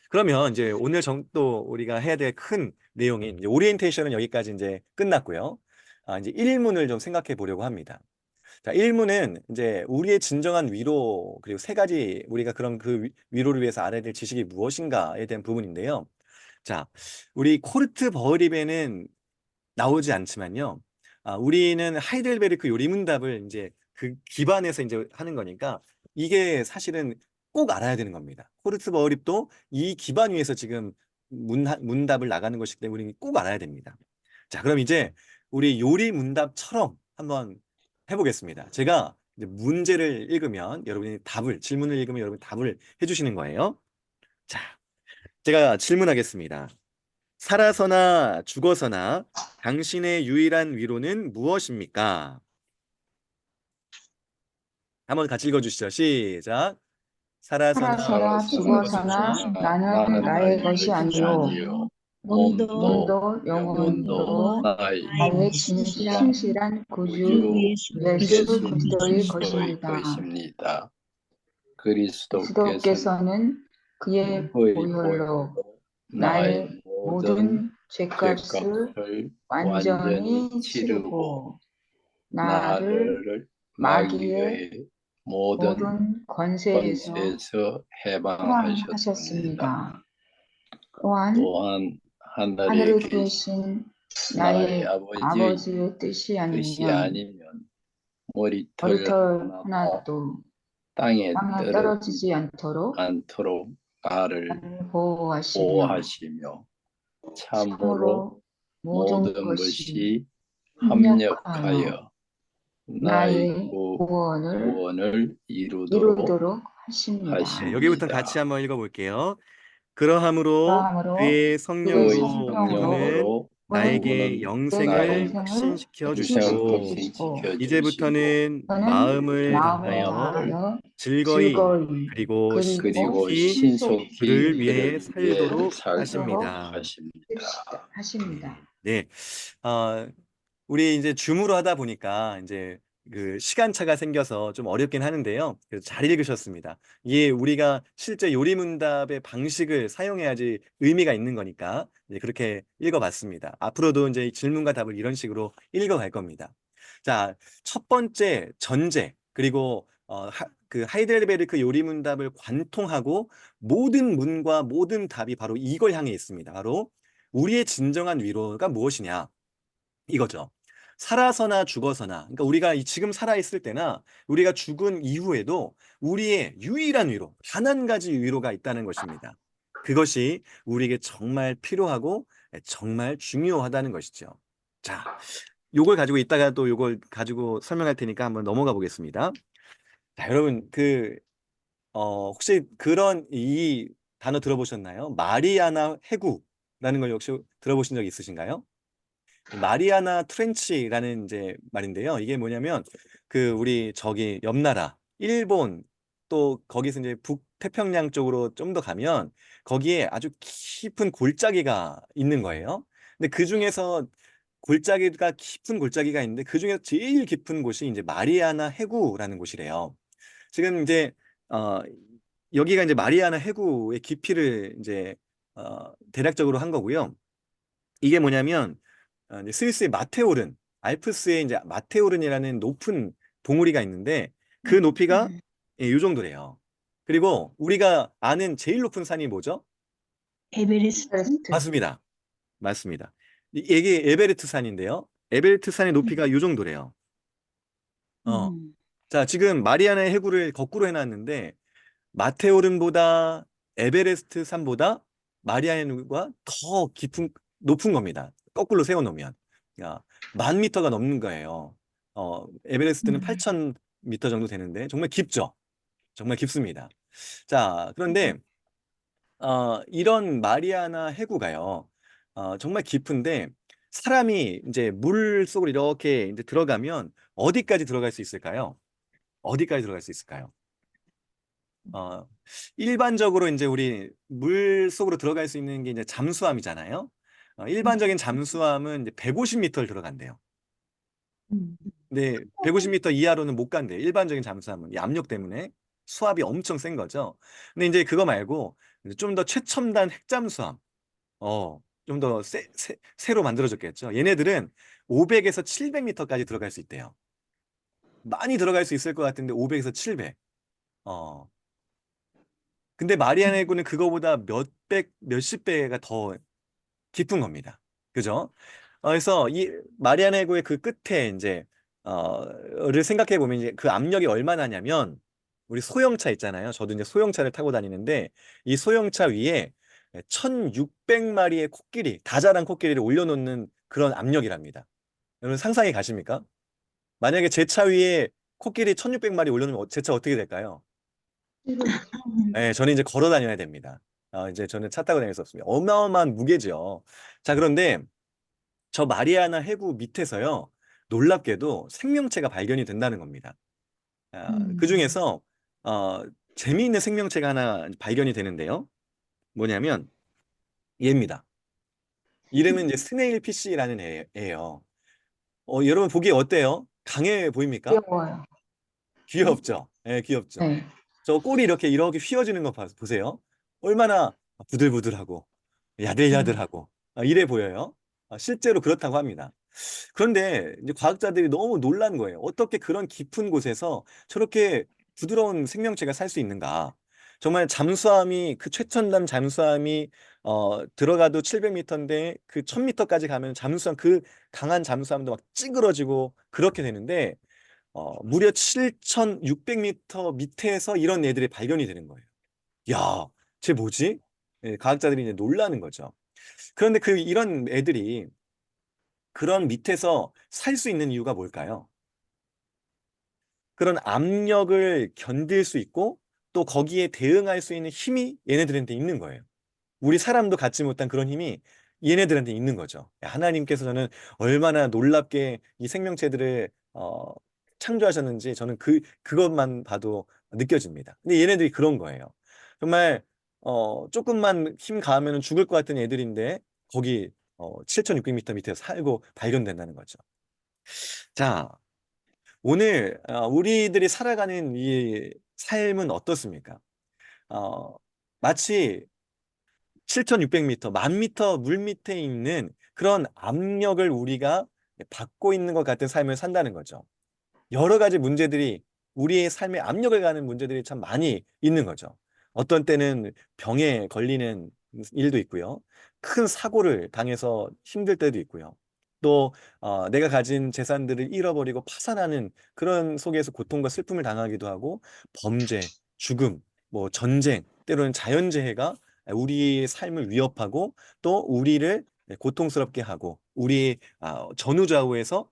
그러면 이제 오늘 또 우리가 해야 될 큰 내용인 이제 오리엔테이션은 여기까지 이제 끝났고요. 이제 1문을 좀 생각해 보려고 합니다. 자, 1문은 이제 우리의 진정한 위로, 그리고 세 가지 우리가 그런 그 위로를 위해서 알아야 될 지식이 무엇인가에 대한 부분인데요. 자, 우리 코르트 버흐립에는 나오지 않지만요. 우리는 하이델베르크 요리문답을 이제 그 기반에서 이제 하는 거니까 이게 사실은 꼭 알아야 되는 겁니다. 코르트 버흐립도 이 기반 위에서 지금 문답을 나가는 것이기 때문에 우리는 꼭 알아야 됩니다. 자, 그럼 이제 우리 요리문답처럼 한번 해보겠습니다. 제가 이제 문제를 읽으면 여러분이 질문을 읽으면 여러분이 답을 해주시는 거예요. 자, 제가 질문하겠습니다. 살아서나 죽어서나 당신의 유일한 위로는 무엇입니까? 한번 같이 읽어주시죠. 시작. 살아서나 살아서나 죽어서나 나는 나의 것이 아니요 몸도 몸도 영혼도 영혼도 나의 나의 신실한 구주 예수 그리스도의 것입니다. 그리스도께서는 그리스도께서는 그의 그의 보혈로 보혈로 나의 나의 모든 죄값을 죄값을 완전히 치르고 치르고 나를 나를 마귀의 마귀의 모든 모든 권세에서 권세에서 해방하셨습니다. 해방하셨습니다. 또한 또한 하늘에 하늘에 계신 계신 나의 나의 아버지의 아버지의 뜻이 뜻이 아니면 아니면 머리털 머리털 하나도 하나도 땅에 땅에 떨어지지 떨어지지 않도록 않도록 나를 나를 보호하시며 보호하시며 참으로 참으로 모든 모든 것이 것이 협력하여 합력하여 나의 나의 구원을 구원을 이루도록 이루도록 하십니다. 네, 여기부터 같이 한번 읽어볼게요. 그러함으로 그러므로 그의 그의 성령으로 성령으로 그는 나에게 영생을 확신시켜 주시고 주시고 이제부터는 저는 마음을 마음을 다하여 다하여 즐거이 그리고 그리고 신속히 신속히 그를 위해 그를 위해 살도록 살도록 하십니다. 하십니다. 네, 어, 우리 이제 줌으로 하다 보니까 이제 그 시간차가 생겨서 좀 어렵긴 하는데요. 그래서 잘 읽으셨습니다. 이게 우리가 실제 요리문답의 방식을 사용해야지 의미가 있는 거니까 이제 그렇게 읽어봤습니다. 앞으로도 이제 질문과 답을 이런 식으로 읽어갈 겁니다. 자, 첫 번째 전제 그리고 그 하이델베르크 요리문답을 관통하고 모든 문과 모든 답이 바로 이걸 향해 있습니다. 바로 우리의 진정한 위로가 무엇이냐 이거죠. 살아서나 죽어서나, 그러니까 우리가 지금 살아있을 때나 우리가 죽은 이후에도 우리의 유일한 위로, 단 한 가지 위로가 있다는 것입니다. 그것이 우리에게 정말 필요하고 정말 중요하다는 것이죠. 자, 요걸 가지고 이따가 또 요걸 가지고 설명할 테니까 한번 넘어가 보겠습니다. 자, 여러분, 혹시 그런 이 단어 들어보셨나요? 마리아나 해구라는 걸 혹시 들어보신 적 있으신가요? 마리아나 트렌치라는 이제 말인데요. 이게 뭐냐면 그 우리 저기 옆 나라 일본 또 거기서 이제 북태평양 쪽으로 좀 더 가면 거기에 아주 깊은 골짜기가 있는 거예요. 근데 그 중에서 골짜기가 깊은 골짜기가 있는데 그 중에서 제일 깊은 곳이 이제 마리아나 해구라는 곳이래요. 지금 이제 어 여기가 이제 마리아나 해구의 깊이를 이제 대략적으로 한 거고요. 이게 뭐냐면 이제 스위스의 마테오른, 알프스에 이제 마테오른이라는 높은 봉우리가 있는데 그 높이가 이 정도래요. 그리고 우리가 아는 제일 높은 산이 뭐죠? 에베레스트. 맞습니다. 맞습니다. 이게 에베레스트 산인데요. 에베레스트 산의 높이가 이 정도래요. 어. 자, 지금 마리아나의 해구를 거꾸로 해놨는데 마테오른보다 에베레스트 산보다 마리아나가 더 높은 겁니다. 거꾸로 세워놓으면. 야, 10,000m가 넘는 거예요. 에베레스트는 8,000m 정도 되는데 정말 깊죠. 정말 깊습니다. 자, 그런데 이런 마리아나 해구가요. 정말 깊은데 사람이 이제 물 속으로 이렇게 이제 들어가면 어디까지 들어갈 수 있을까요? 어디까지 들어갈 수 있을까요? 어, 일반적으로 이제 우리 물 속으로 들어갈 수 있는 게 이제 잠수함이잖아요. 일반적인 잠수함은 이제 150m를 들어간대요. 근데 150m 이하로는 못 간대요. 일반적인 잠수함은 이 압력 때문에 수압이 엄청 센 거죠. 근데 이제 그거 말고 좀 더 최첨단 핵잠수함, 좀 더 새로 만들어졌겠죠. 얘네들은 500에서 700m까지 들어갈 수 있대요. 많이 들어갈 수 있을 것 같은데 500에서 700. 어, 근데 마리아나 해구는 그거보다 몇십 배가 더 깊은 겁니다. 그죠? 그래서 이 마리아나 해구의 그 끝에 이제 를 생각해 보면 이제 그 압력이 얼마나냐면 우리 소형차 있잖아요. 저도 이제 소형차를 타고 다니는데 이 소형차 위에 1,600마리의 코끼리, 다 자란 코끼리를 올려놓는 그런 압력이랍니다. 여러분 상상이 가십니까? 만약에 제 차 위에 코끼리 1,600마리 올려놓으면 제 차 어떻게 될까요? 네, 저는 이제 걸어 다녀야 됩니다. 이제 저는 차 타고 다닐 수 없습니다. 어마어마한 무게죠. 자, 그런데 저 마리아나 해구 밑에서요, 놀랍게도 생명체가 발견이 된다는 겁니다. 그 중에서 재미있는 생명체가 하나 발견이 되는데요. 뭐냐면 얘입니다. 이름은 이제 스네일 피쉬라는 애예요. 여러분 보기에 어때요? 강해 보입니까? 귀여워요. 귀엽죠? 예, 귀엽죠? 네. 저 꼬리 이렇게 휘어지는 거 보세요. 얼마나 부들부들하고 음, 야들야들하고 이래 보여요. 실제로 그렇다고 합니다. 그런데 이제 과학자들이 너무 놀란 거예요. 어떻게 그런 깊은 곳에서 저렇게 부드러운 생명체가 살 수 있는가? 정말 잠수함이 그 최첨단 잠수함이 들어가도 700m인데 그 1000m까지 가면 잠수함 그 강한 잠수함도 막 찌그러지고 그렇게 되는데 무려 7600m 밑에서 이런 애들이 발견이 되는 거예요. 야, 쟤 뭐지? 예, 과학자들이 이제 놀라는 거죠. 그런데 이런 애들이 그런 밑에서 살 수 있는 이유가 뭘까요? 그런 압력을 견딜 수 있고 또 거기에 대응할 수 있는 힘이 얘네들한테 있는 거예요. 우리 사람도 갖지 못한 그런 힘이 얘네들한테 있는 거죠. 하나님께서는 얼마나 놀랍게 이 생명체들을 창조하셨는지 저는 그것만 봐도 느껴집니다. 근데 얘네들이 그런 거예요. 정말 조금만 힘 가하면 죽을 것 같은 애들인데 거기 7,600m 밑에서 살고 발견된다는 거죠. 자, 오늘 우리들이 살아가는 이 삶은 어떻습니까? 어, 마치 7,600m, 10,000m 물 밑에 있는 그런 압력을 우리가 받고 있는 것 같은 삶을 산다는 거죠. 여러 가지 문제들이 우리의 삶에 압력을 가는 문제들이 참 많이 있는 거죠. 어떤 때는 병에 걸리는 일도 있고요. 큰 사고를 당해서 힘들 때도 있고요. 또 내가 가진 재산들을 잃어버리고 파산하는 그런 속에서 고통과 슬픔을 당하기도 하고 범죄, 죽음, 뭐 전쟁, 때로는 자연재해가 우리의 삶을 위협하고 또 우리를 고통스럽게 하고 우리 전후좌우에서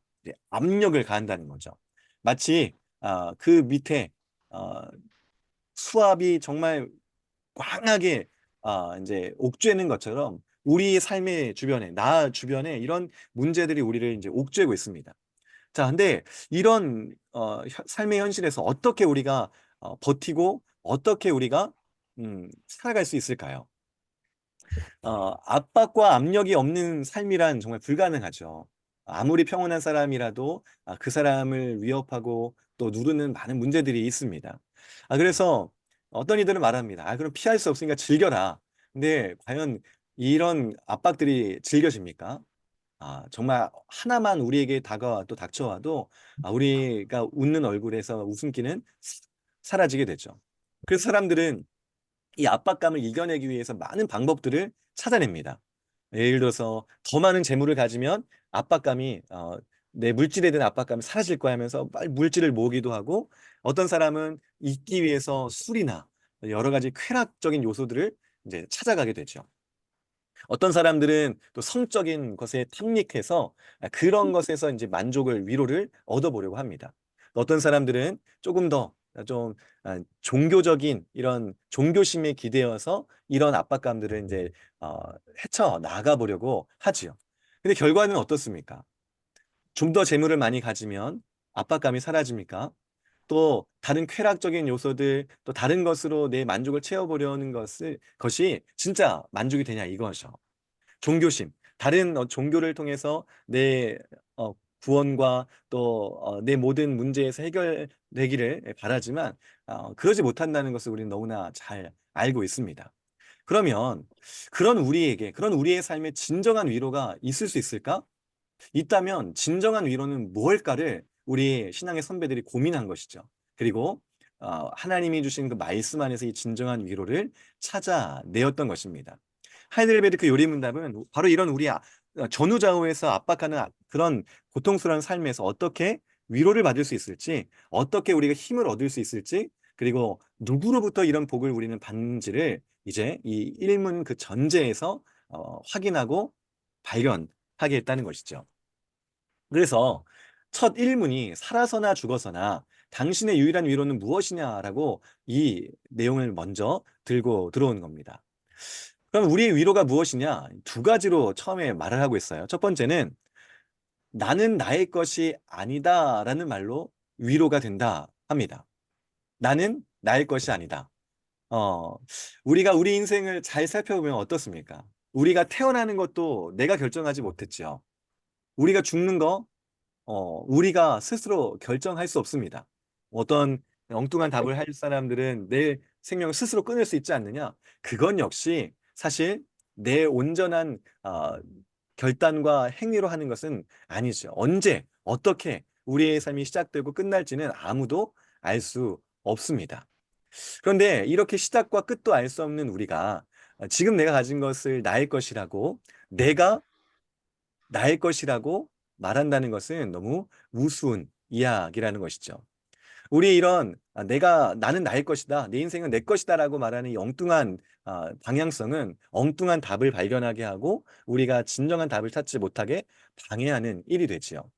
압력을 가한다는 거죠. 마치 그 밑에 어, 수압이 정말 꽝하게 이제 옥죄는 것처럼 우리 삶의 주변에 나 주변에 이런 문제들이 우리를 이제 옥죄고 있습니다. 자, 근데 이런 삶의 현실에서 어떻게 우리가 버티고 어떻게 우리가 살아갈 수 있을까요? 압박과 압력이 없는 삶이란 정말 불가능하죠. 아무리 평온한 사람이라도 그 사람을 위협하고 또 누르는 많은 문제들이 있습니다. 그래서 어떤 이들은 말합니다. 그럼 피할 수 없으니까 즐겨라. 근데 과연 이런 압박들이 즐겨집니까? 정말 하나만 우리에게 다가와 또 닥쳐와도 우리가 웃는 얼굴에서 웃음기는 사라지게 되죠. 그래서 사람들은 이 압박감을 이겨내기 위해서 많은 방법들을 찾아냅니다. 예를 들어서 더 많은 재물을 가지면 압박감이 내 물질에 대한 압박감이 사라질 거야 하면서 빨리 물질을 모으기도 하고 어떤 사람은 잊기 위해서 술이나 여러 가지 쾌락적인 요소들을 이제 찾아가게 되죠. 어떤 사람들은 또 성적인 것에 탐닉해서 그런 것에서 이제 만족을 위로를 얻어보려고 합니다. 어떤 사람들은 조금 더 좀 종교적인 이런 종교심에 기대어서 이런 압박감들을 이제 어, 헤쳐 나가 보려고 하지요. 근데 결과는 어떻습니까? 좀 더 재물을 많이 가지면 압박감이 사라집니까? 또 다른 쾌락적인 요소들 또 다른 것으로 내 만족을 채워보려는 것이 진짜 만족이 되냐 이거죠. 종교심, 다른 종교를 통해서 내 구원과 또 내 모든 문제에서 해결되기를 바라지만 그러지 못한다는 것을 우리는 너무나 잘 알고 있습니다. 그러면 그런 우리의 삶에 진정한 위로가 있을 수 있을까? 있다면 진정한 위로는 무엇일까를 우리 신앙의 선배들이 고민한 것이죠. 그리고 하나님이 주신 그 말씀 안에서 이 진정한 위로를 찾아내었던 것입니다. 하이델베르크 요리문답은 바로 이런 우리 전후좌우에서 압박하는 그런 고통스러운 삶에서 어떻게 위로를 받을 수 있을지, 어떻게 우리가 힘을 얻을 수 있을지, 그리고 누구로부터 이런 복을 우리는 받는지를 이제 이 일문 그 전제에서 확인하고 발견하게 했다는 것이죠. 그래서 첫 일문이 살아서나 죽어서나 당신의 유일한 위로는 무엇이냐라고 이 내용을 먼저 들고 들어온 겁니다. 그럼 우리의 위로가 무엇이냐? 두 가지로 처음에 말을 하고 있어요. 첫 번째는 나는 나의 것이 아니다라는 말로 위로가 된다 합니다. 나는 나의 것이 아니다. 어, 우리가 우리 인생을 잘 살펴보면 어떻습니까? 우리가 태어나는 것도 내가 결정하지 못했죠. 우리가 죽는 거 우리가 스스로 결정할 수 없습니다. 어떤 엉뚱한 답을 할 사람들은 내 생명을 스스로 끊을 수 있지 않느냐? 그건 역시 사실 내 온전한 결단과 행위로 하는 것은 아니죠. 언제, 어떻게 우리의 삶이 시작되고 끝날지는 아무도 알 수 없습니다. 그런데 이렇게 시작과 끝도 알 수 없는 우리가 지금 내가 가진 것을 나의 것이라고 내가 나의 것이라고 말한다는 것은 너무 우스운 이야기라는 것이죠. 우리 이런 나는 나의 것이다, 내 인생은 내 것이다라고 말하는 이 엉뚱한 방향성은 엉뚱한 답을 발견하게 하고 우리가 진정한 답을 찾지 못하게 방해하는 일이 되지요.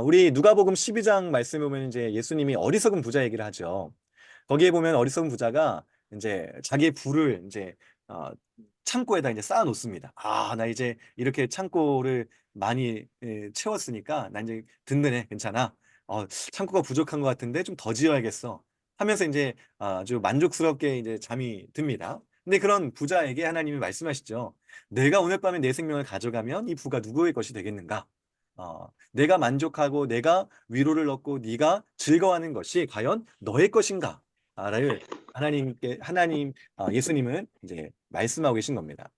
우리 누가복음 12장 말씀에 보면 이제 예수님이 어리석은 부자 얘기를 하죠. 거기에 보면 어리석은 부자가 이제 자기의 부를 이제 어, 창고에다 이제 쌓아 놓습니다. 나 이제 이렇게 창고를 많이 채웠으니까 나 이제 든든해, 괜찮아. 창고가 부족한 것 같은데 좀 더 지어야겠어. 하면서 이제 아주 만족스럽게 이제 잠이 듭니다. 근데 그런 부자에게 하나님이 말씀하시죠. 내가 오늘 밤에 내 생명을 가져가면 이 부가 누구의 것이 되겠는가? 내가 만족하고 내가 위로를 얻고 네가 즐거워하는 것이 과연 너의 것인가? 를 예수님은 이제 말씀하고 계신 겁니다.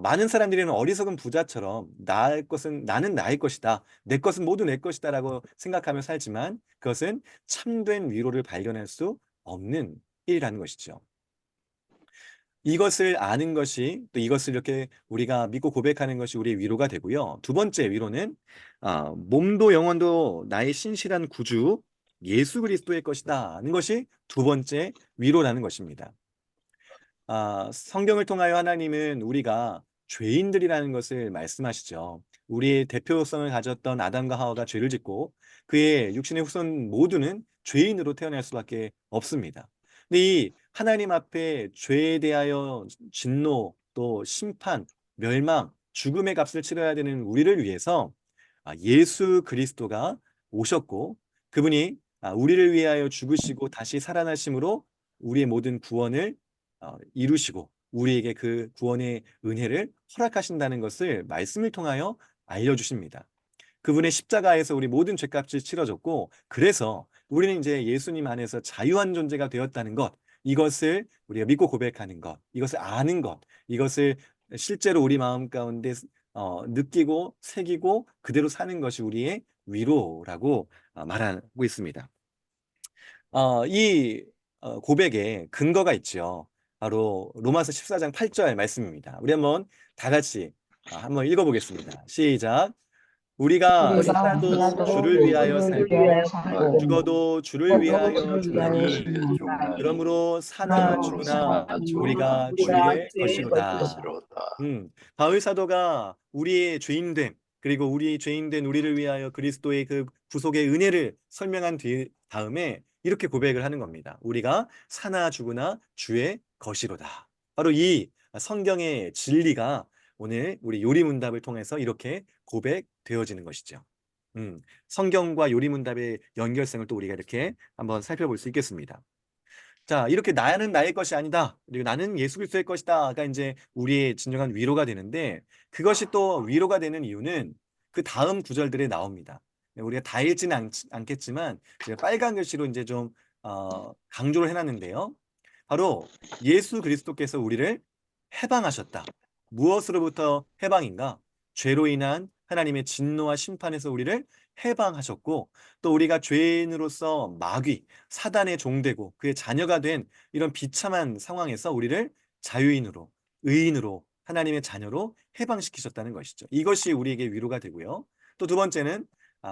많은 사람들은 어리석은 부자처럼 나는 나의 것이다, 내 것은 모두 내 것이다라고 생각하며 살지만 그것은 참된 위로를 발견할 수 없는 일이라는 것이죠. 이것을 아는 것이 또 이것을 이렇게 우리가 믿고 고백하는 것이 우리의 위로가 되고요. 두 번째 위로는 몸도 영혼도 나의 신실한 구주 예수 그리스도의 것이다 하는 것이 두 번째 위로라는 것입니다. 성경을 통하여 하나님은 우리가 죄인들이라는 것을 말씀하시죠. 우리의 대표성을 가졌던 아담과 하와가 죄를 짓고 그의 육신의 후손 모두는 죄인으로 태어날 수밖에 없습니다. 근데 이 하나님 앞에 죄에 대하여 진노, 또 심판, 멸망, 죽음의 값을 치러야 되는 우리를 위해서 예수 그리스도가 오셨고 그분이 우리를 위하여 죽으시고 다시 살아나심으로 우리의 모든 구원을 이루시고 우리에게 그 구원의 은혜를 허락하신다는 것을 말씀을 통하여 알려주십니다. 그분의 십자가에서 우리 모든 죄값을 치러졌고 그래서 우리는 이제 예수님 안에서 자유한 존재가 되었다는 것, 이것을 우리가 믿고 고백하는 것, 이것을 아는 것, 이것을 실제로 우리 마음 가운데 느끼고 새기고 그대로 사는 것이 우리의 위로라고 말하고 있습니다. 이 고백에 근거가 있죠. 바로 로마서 14장 8절 말씀입니다. 우리 한번 다 같이 한번 읽어보겠습니다. 시작. 우리가 우리가 살아도 살아도 주를 위하여 주를 살고 위하여 살고 죽어도 주를 죽어도 위하여 주를 위하여 죽나니 죽나니 그러므로 사나 그러므로 죽으나 사나 죽으나 우리가 주의 주의 것이로다. 것이로다. 바울 사도가 우리의 죄인됨 그리고 우리 죄인된 우리를 위하여 그리스도의 그 구속의 은혜를 설명한 다음에 이렇게 고백을 하는 겁니다. 우리가 사나 죽으나 주의 것이로다. 바로 이 성경의 진리가 오늘 우리 요리문답을 통해서 이렇게 고백되어지는 것이죠. 성경과 요리문답의 연결성을 또 우리가 이렇게 한번 살펴볼 수 있겠습니다. 자, 이렇게 나는 나의 것이 아니다, 그리고 나는 예수 그리스도의 것이다가 이제 우리의 진정한 위로가 되는데 그것이 또 위로가 되는 이유는 그 다음 구절들에 나옵니다. 우리가 다 읽지는 않겠지만 제가 빨간 글씨로 이제 좀 강조를 해놨는데요. 바로 예수 그리스도께서 우리를 해방하셨다. 무엇으로부터 해방인가? 죄로 인한 하나님의 진노와 심판에서 우리를 해방하셨고 또 우리가 죄인으로서 마귀, 사단의 종되고 그의 자녀가 된 이런 비참한 상황에서 우리를 자유인으로, 의인으로, 하나님의 자녀로 해방시키셨다는 것이죠. 이것이 우리에게 위로가 되고요. 또 두 번째는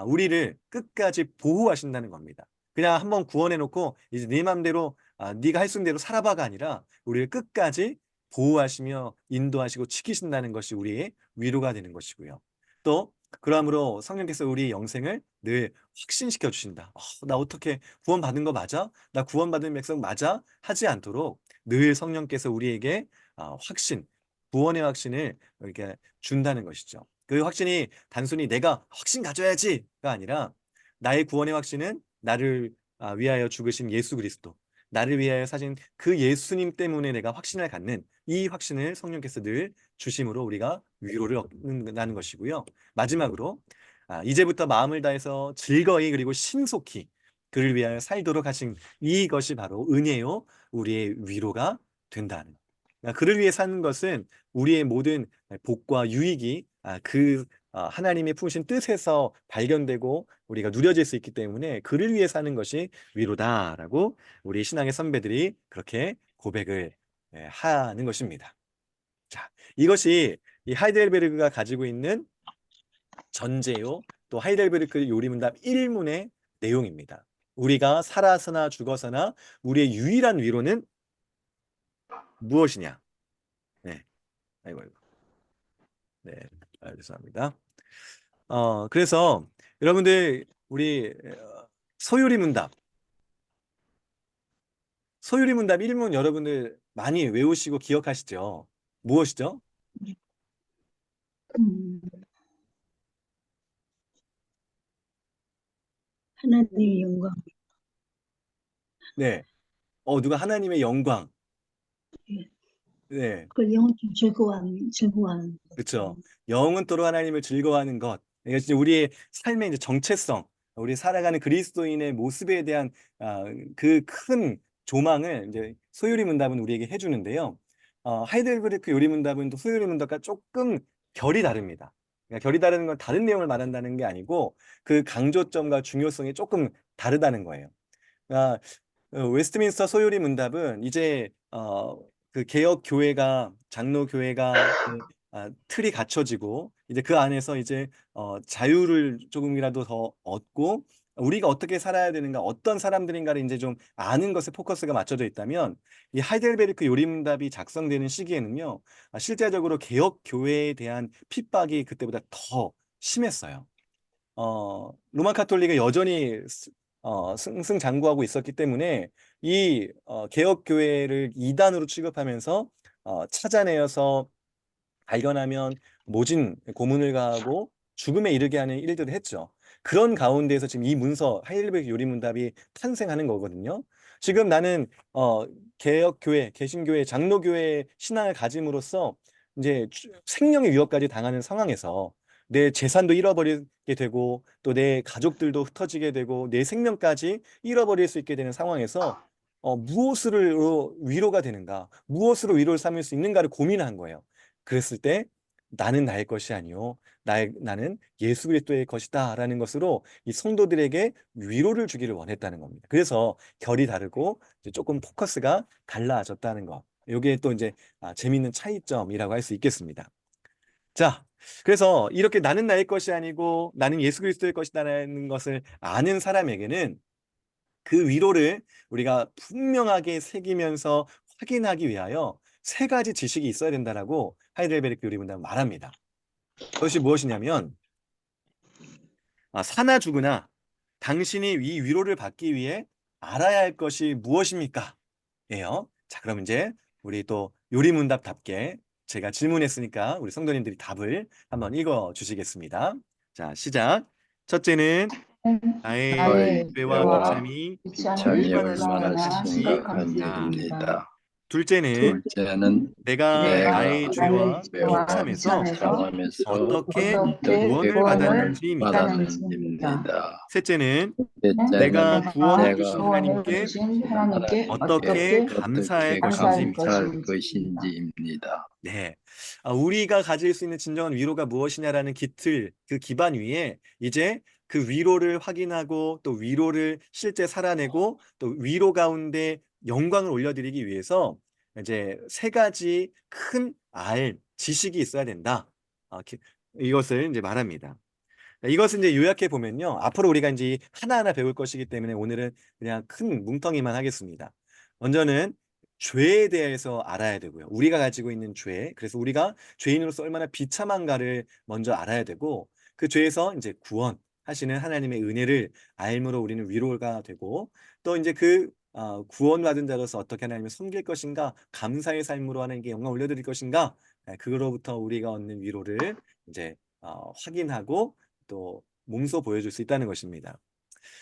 우리를 끝까지 보호하신다는 겁니다. 그냥 한번 구원해 놓고 이제 네 맘대로 네가 할 수 있는 대로 살아봐가 아니라 우리를 끝까지 보호하시며 인도하시고 지키신다는 것이 우리의 위로가 되는 것이고요. 또 그러므로 성령께서 우리의 영생을 늘 확신시켜 주신다. 나 어떻게 구원받은 거 맞아? 나 구원받은 백성 맞아? 하지 않도록 늘 성령께서 우리에게 구원의 확신을 이렇게 준다는 것이죠. 그 확신이 단순히 내가 확신 가져야지가 아니라 나의 구원의 확신은 나를 위하여 죽으신 예수 그리스도, 나를 위하여 사신 그 예수님 때문에 내가 확신을 갖는 이 확신을 성령께서 늘 주심으로 우리가 위로를 얻는다는 것이고요. 마지막으로 이제부터 마음을 다해서 즐거이 그리고 신속히 그를 위하여 살도록 하신 이것이 바로 은혜요 우리의 위로가 된다는. 그를 위해 사는 것은 우리의 모든 복과 유익이 하나님의 품으신 뜻에서 발견되고 우리가 누려질 수 있기 때문에 그를 위해 사는 것이 위로다라고 우리 신앙의 선배들이 그렇게 고백을 하는 것입니다. 자, 이것이 이 하이델베르그가 가지고 있는 전제요, 또 하이델베르크 요리문답 1문의 내용입니다. 우리가 살아서나 죽어서나 우리의 유일한 위로는 무엇이냐? 네, 아이고. 네, 죄송합니다. 그래서 여러분들 우리 소유리문답 1문 여러분들 많이 외우시고 기억하시죠? 무엇이죠? 음, 하나님의 영광. 네, 누가 하나님의 영광. 예. 네, 그 영혼 즐거워하는 그렇죠. 것. 영원토록 하나님을 즐거워하는 것. 이것이 우리의 삶의 이제 정체성, 우리 살아가는 그리스도인의 모습에 대한 그 큰 조망을 이제 소유리 문답은 우리에게 해주는데요. 하이델베르크 요리 문답은 또 소유리 문답과 조금 결이 다릅니다. 그러니까 결이 다른 건 다른 내용을 말한다는 게 아니고 그 강조점과 중요성이 조금 다르다는 거예요. 그러니까 웨스트민스터 소요리 문답은 이제 그 개혁 교회가 장로 교회가 틀이 갖춰지고 이제 그 안에서 이제 자유를 조금이라도 더 얻고 우리가 어떻게 살아야 되는가 어떤 사람들인가를 이제 좀 아는 것에 포커스가 맞춰져 있다면 이 하이델베르크 요리 문답이 작성되는 시기에는요 실제적으로 개혁 교회에 대한 핍박이 그때보다 더 심했어요. 로마 카톨릭은 여전히 승승장구하고 있었기 때문에 이 개혁 교회를 이단으로 취급하면서 찾아내어서 발견하면 모진 고문을 가하고 죽음에 이르게 하는 일들을 했죠. 그런 가운데에서 지금 이 문서 하이델베르크 요리문답이 탄생하는 거거든요. 지금 나는 개혁교회, 개신교회, 장로교회 신앙을 가짐으로써 이제 생명의 위협까지 당하는 상황에서 내 재산도 잃어버리게 되고 또 내 가족들도 흩어지게 되고 내 생명까지 잃어버릴 수 있게 되는 상황에서 무엇으로 위로가 되는가, 무엇으로 위로를 삼을 수 있는가를 고민한 거예요. 그랬을 때 나는 나의 것이 아니요 나는 예수 그리스도의 것이다라는 것으로 이 성도들에게 위로를 주기를 원했다는 겁니다. 그래서 결이 다르고 이제 조금 포커스가 달라졌다는 거. 이게 또 이제 재미있는 차이점이라고 할 수 있겠습니다. 자, 그래서 이렇게 나는 나의 것이 아니고 나는 예수 그리스도의 것이다라는 것을 아는 사람에게는 그 위로를 우리가 분명하게 새기면서 확인하기 위하여 세 가지 지식이 있어야 된다라고 하이델베르크 요리문답은 말합니다. 그것이 무엇이냐면 사나 죽으나 당신이 이 위로를 받기 위해 알아야 할 것이 무엇입니까? 예요. 자, 그럼 이제 우리 또 요리문답답게 제가 질문했으니까 우리 성도님들이 답을 한번 읽어 주시겠습니다. 자, 시작. 첫째는 나의 나의 죄와 죄와 비참이 비참이 얼마나 얼마나 심각한지 심각한 일입니다. 일입니다. 둘째는 둘째는 내가 내가 나의 죄와 죄와 비참에서 비참에서 어떻게 어떻게 구원을 받았는지입니다. 받았는지입니다. 내가 셋째는 구원을 내가 주신 하나님께 어떻게 감사할 어떻게 것인지입니다. 감사할 것인지입니다. 네, 우리가 가질 수 있는 진정한 위로가 무엇이냐라는 그 기반 위에 이제 그 위로를 확인하고 또 위로를 실제 살아내고 또 위로 가운데 영광을 올려드리기 위해서 이제 세 가지 큰 지식이 있어야 된다. 이것을 이제 말합니다. 이것은 이제 요약해 보면요. 앞으로 우리가 이제 하나하나 배울 것이기 때문에 오늘은 그냥 큰 뭉텅이만 하겠습니다. 먼저는 죄에 대해서 알아야 되고요. 우리가 가지고 있는 죄, 그래서 우리가 죄인으로서 얼마나 비참한가를 먼저 알아야 되고 그 죄에서 이제 구원하시는 하나님의 은혜를 알므로 우리는 위로가 되고 또 이제 그 구원받은 자로서 어떻게 하나님을 섬길 것인가, 감사의 삶으로 하나님께 영광 올려드릴 것인가, 그로부터 우리가 얻는 위로를 이제 확인하고 또 몸소 보여줄 수 있다는 것입니다.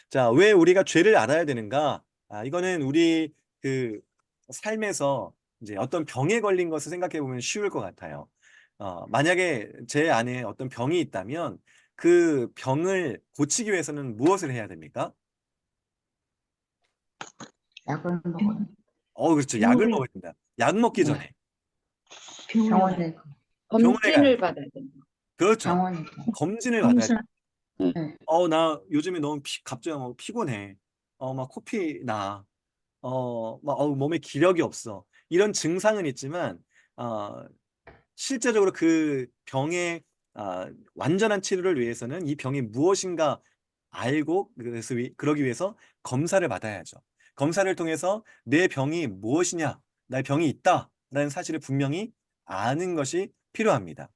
자, 왜 우리가 죄를 알아야 되는가? 이거는 우리 그 삶에서 이제 어떤 병에 걸린 것을 생각해 보면 쉬울 것 같아요. 만약에 제 안에 어떤 병이 있다면 그 병을 고치기 위해서는 무엇을 해야 됩니까? 약을 먹어요. 그렇죠. 약을 병원에 먹어야 된다. 약 먹기 네. 전에 병원에 가요. 병원에 병원에 가야 검진을 돼요. 받아야 됩니다. 그렇죠. 병원에 검진을 받아야 돼요. 검사 네. 나 요즘에 너무 갑자기 피곤해. 막 코피 나. 몸에 기력이 없어. 이런 증상은 있지만, 어, 실제적으로 그 병의 완전한 치료를 위해서는 이 병이 무엇인가 알고, 그래서 그러기 위해서 검사를 받아야죠. 검사를 통해서 내 병이 무엇이냐, 나의 병이 있다라는 사실을 분명히 아는 것이 필요합니다.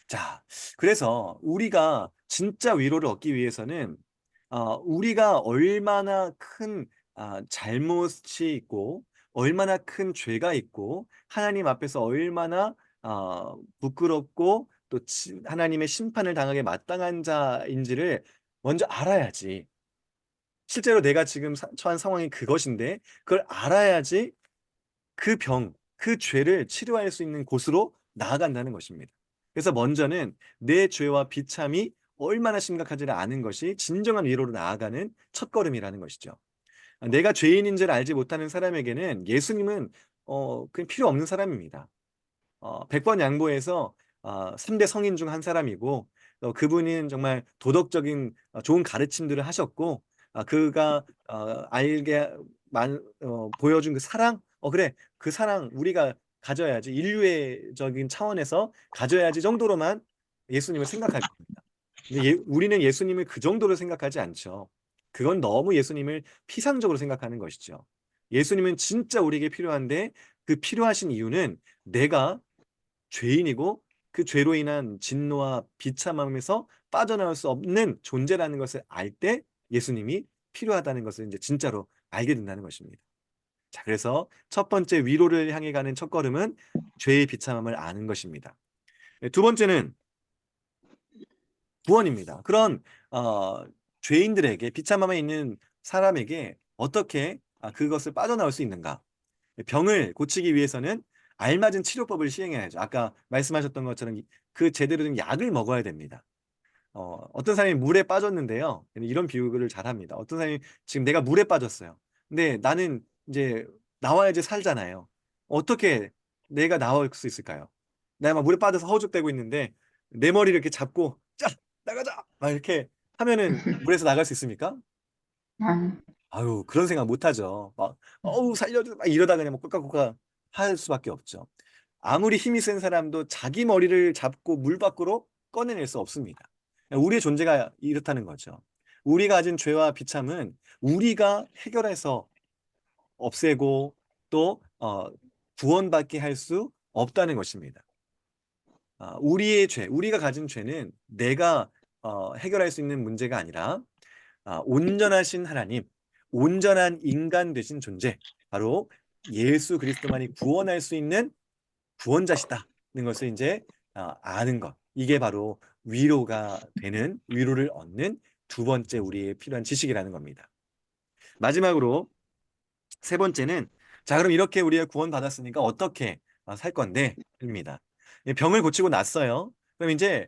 자, 그래서 우리가 진짜 위로를 얻기 위해서는 우리가 얼마나 큰 잘못이 있고 얼마나 큰 죄가 있고 하나님 앞에서 얼마나 부끄럽고 또 하나님의 심판을 당하게 마땅한 자인지를 먼저 알아야지. 실제로 내가 지금 처한 상황이 그것인데 그걸 알아야지 그 그 죄를 치료할 수 있는 곳으로 나아간다는 것입니다. 그래서 먼저는 내 죄와 비참이 얼마나 심각한지를 아는 것이 진정한 위로로 나아가는 첫걸음이라는 것이죠. 내가 죄인인지를 알지 못하는 사람에게는 예수님은 그냥 필요 없는 사람입니다. 백번 양보해서 3대 성인 중 한 사람이고 그분은 정말 도덕적인 좋은 가르침들을 하셨고 그가 보여준 그 사랑 그래 그 사랑 우리가 가져야지 인류애적인 차원에서 가져야지 정도로만 예수님을 생각할 겁니다. 근데 우리는 예수님을 그 정도로 생각하지 않죠. 그건 너무 예수님을 피상적으로 생각하는 것이죠. 예수님은 진짜 우리에게 필요한데 그 필요하신 이유는 내가 죄인이고 그 죄로 인한 진노와 비참함에서 빠져나올 수 없는 존재라는 것을 알 때 예수님이 필요하다는 것을 이제 진짜로 알게 된다는 것입니다. 자, 그래서 첫 번째 위로를 향해 가는 첫걸음은 죄의 비참함을 아는 것입니다. 네, 두 번째는 구원입니다. 그런 죄인들에게 비참함에 있는 사람에게 어떻게 그것을 빠져나올 수 있는가? 병을 고치기 위해서는 알맞은 치료법을 시행해야죠. 아까 말씀하셨던 것처럼 그 제대로 된 약을 먹어야 됩니다. 어떤 사람이 물에 빠졌는데요. 이런 비유를 잘 합니다. 어떤 사람이 지금 내가 물에 빠졌어요. 근데 나는 이제 나와야지 살잖아요. 어떻게 내가 나올 수 있을까요? 내가 막 물에 빠져서 허우적대고 있는데 내 머리를 이렇게 잡고 자, 나가자! 막 이렇게 하면은 물에서 나갈 수 있습니까? 난 아유, 그런 생각 못 하죠. 막, 어우, 살려줘. 막 이러다 그냥 막 꿀꺽꿀꺽 할 수밖에 없죠. 아무리 힘이 센 사람도 자기 머리를 잡고 물 밖으로 꺼내낼 수 없습니다. 우리의 존재가 이렇다는 거죠. 우리가 가진 죄와 비참은 우리가 해결해서 없애고 또, 구원받게 할 수 없다는 것입니다. 우리의 죄, 우리가 가진 죄는 내가 해결할 수 있는 문제가 아니라 온전하신 하나님, 온전한 인간 되신 존재, 바로 예수 그리스도만이 구원할 수 있는 구원자시다는 것을 이제 아는 것. 이게 바로 위로를 얻는 두 번째 우리의 필요한 지식이라는 겁니다. 마지막으로 세 번째는 자, 그럼 이렇게 우리가 구원받았으니까 어떻게 살 건데? 입니다. 병을 고치고 났어요. 그럼 이제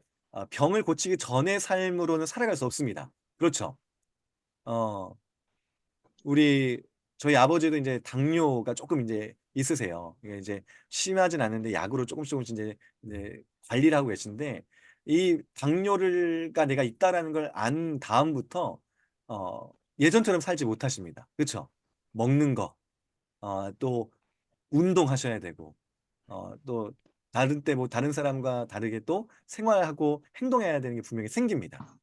병을 고치기 전의 삶으로는 살아갈 수 없습니다. 그렇죠? 어, 저희 아버지도 이제 당뇨가 조금 이제 있으세요. 이게 이제 심하진 않은데 약으로 조금씩 이제 관리를 하고 계신데 이 당뇨가 내가 있다라는 걸 안 다음부터 예전처럼 살지 못하십니다. 그렇죠? 먹는 거, 또 운동하셔야 되고, 또 다른 때 뭐 다른 사람과 다르게 또 생활하고 행동해야 되는 게 분명히 생깁니다.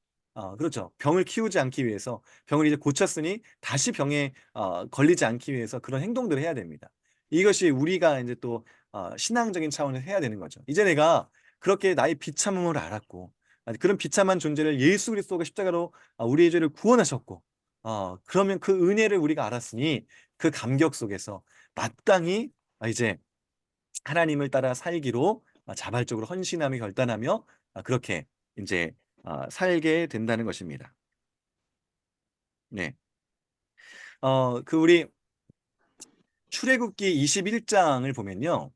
그렇죠. 병을 키우지 않기 위해서 병을 이제 고쳤으니 다시 병에 걸리지 않기 위해서 그런 행동들을 해야 됩니다. 이것이 우리가 이제 또 신앙적인 차원에서 해야 되는 거죠. 이제 내가 그렇게 나의 비참함을 알았고 그런 비참한 존재를 예수 그리스도가 십자가로 우리의 죄를 구원하셨고 그러면 그 은혜를 우리가 알았으니 그 감격 속에서 마땅히 이제 하나님을 따라 살기로 자발적으로 헌신하며 결단하며 그렇게 이제 살게 된다는 것입니다. 네. 우리 출애굽기 21장을 보면요.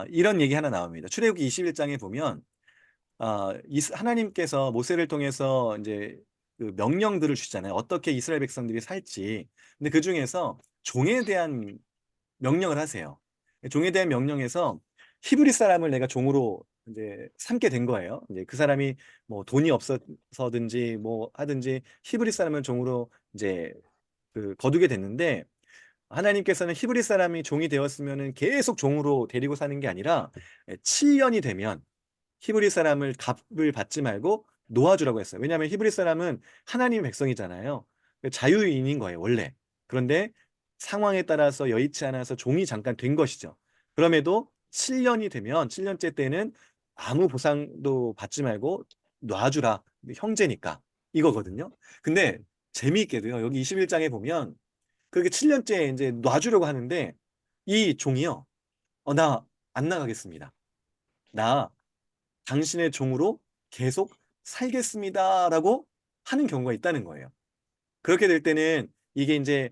이런 얘기 하나 나옵니다. 출애굽기 21장에 보면 하나님께서 모세를 통해서 이제 그 명령들을 주시잖아요. 어떻게 이스라엘 백성들이 살지. 근데 그 중에서 종에 대한 명령을 하세요. 종에 대한 명령에서 히브리 사람을 내가 종으로 이제 삼게 된 거예요. 이제 그 사람이 뭐 돈이 없어서든지 뭐 하든지 히브리 사람을 종으로 이제 그 거두게 됐는데, 하나님께서는 히브리 사람이 종이 되었으면은 계속 종으로 데리고 사는 게 아니라 7년이 되면 히브리 사람을 값을 받지 말고 놓아주라고 했어요. 왜냐하면 히브리 사람은 하나님의 백성이잖아요. 자유인인 거예요, 원래. 그런데 상황에 따라서 여의치 않아서 종이 잠깐 된 것이죠. 그럼에도 7년이 되면 7년째 때는 아무 보상도 받지 말고 놔주라. 형제니까. 이거거든요. 근데 재미있게도요. 여기 21장에 보면 그렇게 7년째 이제 놔주려고 하는데 이 종이요. 나 안 나가겠습니다. 나 당신의 종으로 계속 살겠습니다라고 하는 경우가 있다는 거예요. 그렇게 될 때는 이게 이제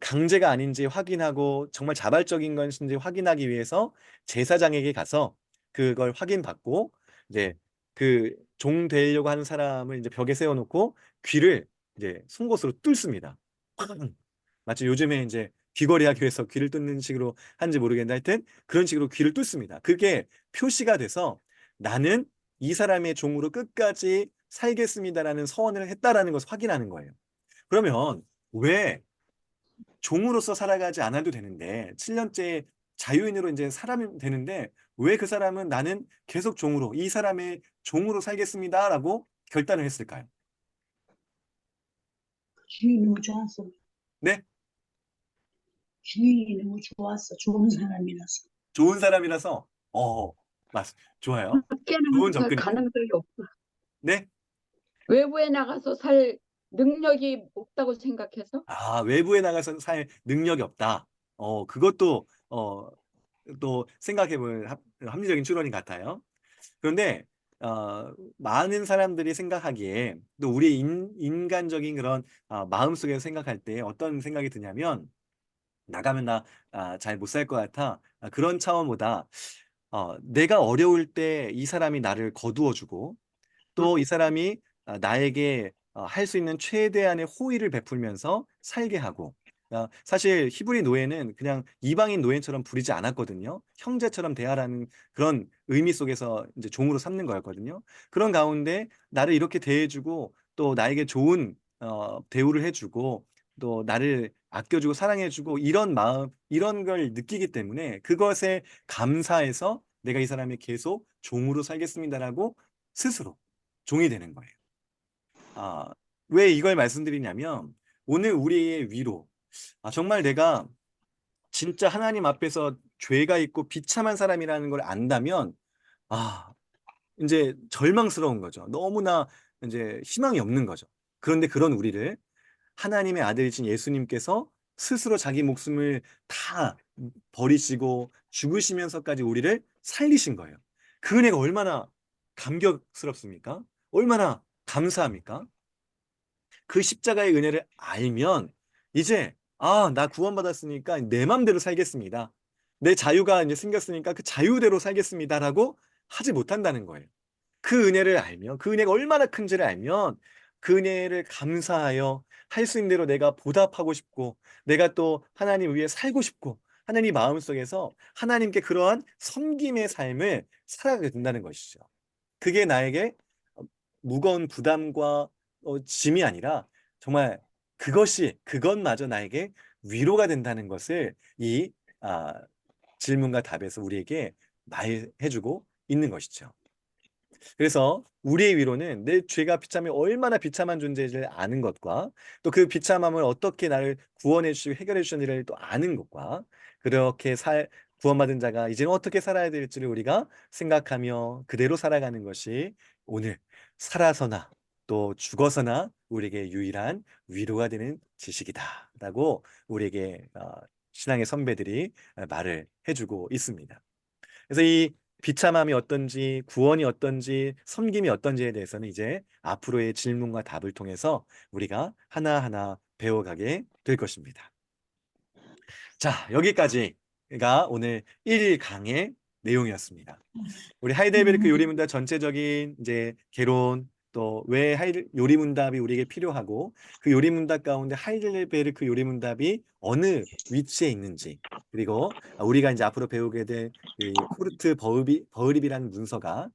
강제가 아닌지 확인하고 정말 자발적인 것인지 확인하기 위해서 제사장에게 가서 그걸 확인받고 이제 그 종 되려고 하는 사람을 이제 벽에 세워놓고 귀를 이제 송곳으로 뚫습니다. 마치 요즘에 이제 귀걸이 하기 위해서 귀를 뚫는 식으로 하는지 모르겠는데 하여튼 그런 식으로 귀를 뚫습니다. 그게 표시가 돼서 나는 이 사람의 종으로 끝까지 살겠습니다라는 서원을 했다라는 것을 확인하는 거예요. 그러면 왜 종으로서 살아가지 않아도 되는데 7년째 자유인으로 이제 사람이 되는데 왜 그 사람은 나는 계속 종으로 이 사람의 종으로 살겠습니다라고 결단을 했을까요? 주인이 너무 좋았어. 네? 주인이 너무 좋았어. 좋은 사람이라서. 좋은 사람이라서 좋아요. 밖에 좋은 나가서 살 접근이에요. 가능성이 없어. 네? 외부에 나가서 살 능력이 없다고 생각해서 외부에 나가서 살 능력이 없다. 그것도 또 생각해볼 합리적인 추론이 같아요. 그런데 많은 사람들이 생각하기에 또 우리 인간적인 그런 마음속에서 생각할 때 어떤 생각이 드냐면 나가면 나 잘 못 살 것 같아. 그런 차원보다 내가 어려울 때 이 사람이 나를 거두어주고 또 이 사람이 나에게 할 수 있는 최대한의 호의를 베풀면서 살게 하고, 사실 히브리 노예는 그냥 이방인 노예처럼 부리지 않았거든요. 형제처럼 대하라는 그런 의미 속에서 이제 종으로 삼는 거였거든요. 그런 가운데 나를 이렇게 대해주고 또 나에게 좋은 대우를 해주고 또 나를 아껴주고 사랑해주고 이런 마음, 이런 걸 느끼기 때문에 그것에 감사해서 내가 이 사람이 계속 종으로 살겠습니다라고 스스로 종이 되는 거예요. 왜 이걸 말씀드리냐면 오늘 우리의 위로, 정말 내가 진짜 하나님 앞에서 죄가 있고 비참한 사람이라는 걸 안다면 이제 절망스러운 거죠. 너무나 이제 희망이 없는 거죠. 그런데 그런 우리를 하나님의 아들이신 예수님께서 스스로 자기 목숨을 다 버리시고 죽으시면서까지 우리를 살리신 거예요. 그 은혜가 얼마나 감격스럽습니까? 얼마나 감사합니까? 그 십자가의 은혜를 알면 이제 나 구원받았으니까 내 맘대로 살겠습니다. 내 자유가 이제 생겼으니까 그 자유대로 살겠습니다라고 하지 못한다는 거예요. 그 은혜를 알면, 그 은혜가 얼마나 큰지를 알면 그 은혜를 감사하여 할 수 있는 대로 내가 보답하고 싶고 내가 또 하나님 위해 살고 싶고 하나님 마음속에서 하나님께 그러한 섬김의 삶을 살아가게 된다는 것이죠. 그게 나에게 무거운 부담과 짐이 아니라 정말 그것마저 나에게 위로가 된다는 것을 이 질문과 답에서 우리에게 말해주고 있는 것이죠. 그래서 우리의 위로는 내 죄가 비참이 얼마나 비참한 존재를 아는 것과 또 그 비참함을 어떻게 나를 구원해 주시고 해결해 주셨는지를 또 아는 것과 그렇게 구원받은 자가 이제는 어떻게 살아야 될지를 우리가 생각하며 그대로 살아가는 것이 오늘 살아서나 또 죽어서나 우리에게 유일한 위로가 되는 지식이다라고 우리에게 신앙의 선배들이 말을 해주고 있습니다. 그래서 이 비참함이 어떤지, 구원이 어떤지, 섬김이 어떤지에 대해서는 이제 앞으로의 질문과 답을 통해서 우리가 하나하나 배워가게 될 것입니다. 자, 여기까지가 오늘 1일 강의 내용이었습니다. 우리 하이델베르크 요리문답 전체적인 이제 개론, 또 왜 요리문답이 우리에게 필요하고 그 요리문답 가운데 하이델베르크 요리문답이 어느 위치에 있는지, 그리고 우리가 이제 앞으로 배우게 될 이 코르트 버흐립이라는 문서가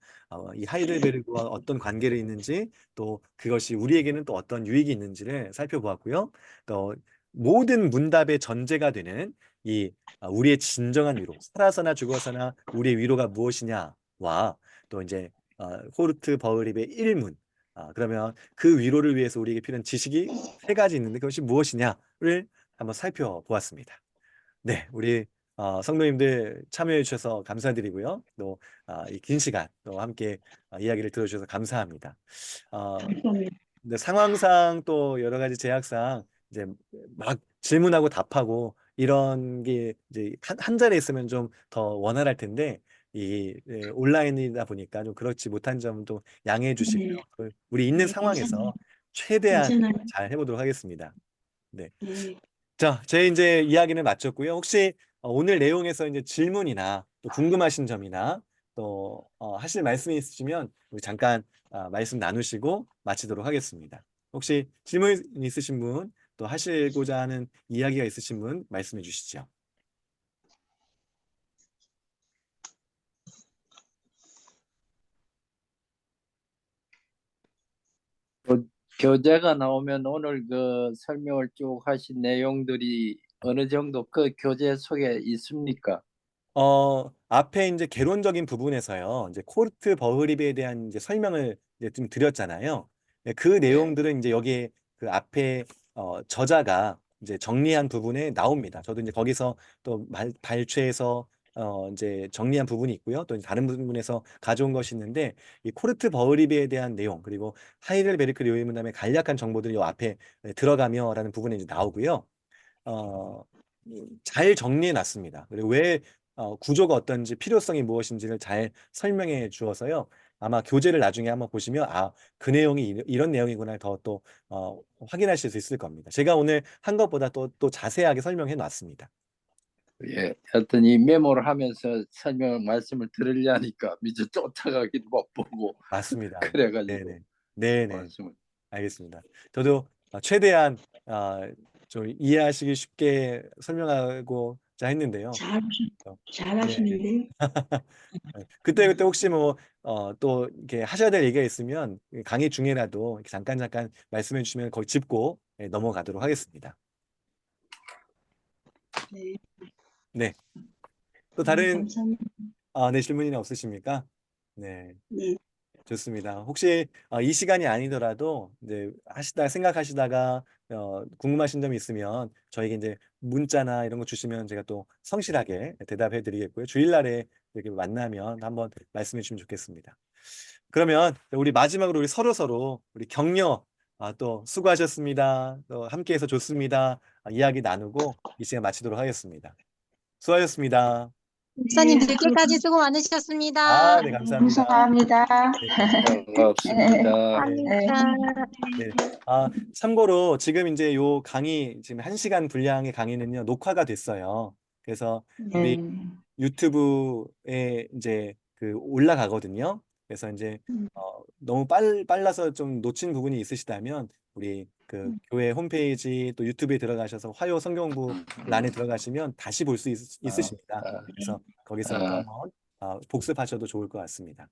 이 하이델베르크와 어떤 관계를 있는지, 또 그것이 우리에게는 또 어떤 유익이 있는지를 살펴보았고요. 또 모든 문답의 전제가 되는 이 우리의 진정한 위로, 살아서나 죽어서나 우리의 위로가 무엇이냐와, 또 이제 호르트 버흐립의 일문, 그러면 그 위로를 위해서 우리에게 필요한 지식이 세 가지 있는데 그것이 무엇이냐를 한번 살펴보았습니다. 네, 우리 성도님들 참여해 주셔서 감사드리고요. 또 이 긴 시간 또 함께 이야기를 들어주셔서 감사합니다. 감사합니다. 근데 상황상 또 여러 가지 제약상 이제 막 질문하고 답하고 이런 게 이제 한 자리에 있으면 좀 더 원활할 텐데 온라인이다 보니까 좀 그렇지 못한 점도 양해해 주시고요. 네, 우리 있는 네, 상황에서 최대한 괜찮아요. 잘 해보도록 하겠습니다. 네. 네. 자, 제 이제 이야기는 마쳤고요. 혹시 오늘 내용에서 이제 질문이나 또 궁금하신 점이나 또 하실 말씀이 있으시면 우리 잠깐 말씀 나누시고 마치도록 하겠습니다. 혹시 질문 있으신 분, 또 하시고자 하는 이야기가 있으신 분 말씀해 주시죠. 교재가 나오면 오늘 그 설명을 쭉 하신 내용들이 어느 정도 그 교재 속에 있습니까? 앞에 이제 개론적인 부분에서요, 이제 코르트 버흐립에 대한 이제 설명을 이제 좀 드렸잖아요. 네, 그 예. 내용들은 이제 여기에 그 앞에 저자가 이제 정리한 부분에 나옵니다. 저도 이제 거기서 또 발췌해서 이제 정리한 부분이 있고요. 또 다른 부분에서 가져온 것이 있는데, 이 코르트 버흐립에 대한 내용, 그리고 하이델베르크 료이문담의 간략한 정보들이 이 앞에 들어가며라는 부분에 이제 나오고요. 어, 잘 정리해 놨습니다. 그리고 왜 구조가 어떤지, 필요성이 무엇인지를 잘 설명해 주어서요. 아마 교재를 나중에 한번 보시면 그 내용이 이런 내용이구나 더 또 확인하실 수 있을 겁니다. 제가 오늘 한 것보다 또 자세하게 설명해 놨습니다. 예. 하여튼 이 메모를 하면서 설명 말씀을 들으려니까 미처 쫓아가기도 바쁘고 맞습니다. 그래가지고 네네. 네네. 말씀을. 알겠습니다. 저도 최대한 좀 이해하시기 쉽게 설명하고자 했는데요. 네네. 잘하시는데요. 그때 혹시 뭐 또 이렇게 하셔야 될 얘기가 있으면 강의 중에라도 이렇게 잠깐 말씀해 주시면 거기 짚고 넘어가도록 하겠습니다. 네, 네. 또 다른 감사합니다. 네, 질문이 없으십니까? 네. 네, 좋습니다. 혹시 이 시간이 아니더라도 이제 생각하시다가 궁금하신 점이 있으면 저에게 이제 문자나 이런 거 주시면 제가 또 성실하게 대답해 드리겠고요. 주일날에 이렇게 만나면 한번 말씀해 주시면 좋겠습니다. 그러면 우리 마지막으로 우리 서로 우리 격려, 또 수고하셨습니다. 또 함께해서 좋습니다. 이야기 나누고 이 시간 마치도록 하겠습니다. 수고하셨습니다. 목사님 네, 늦게까지 수고 많으셨습니다. 네, 감사합니다. 감사합니다. 네, 반갑습니다. 네. 감사합니다. 네. 참고로 지금 이제 요 강의, 지금 1시간 분량의 강의는요, 녹화가 됐어요. 그래서 우리 네. 유튜브에 이제 그 올라가거든요. 그래서 이제 너무 빨라서 좀 놓친 부분이 있으시다면 우리 그 교회 홈페이지 또 유튜브에 들어가셔서 화요 성경부 란에 들어가시면 다시 볼 수 있으십니다. 아, 그래서 거기서 또 한번 복습하셔도 좋을 것 같습니다.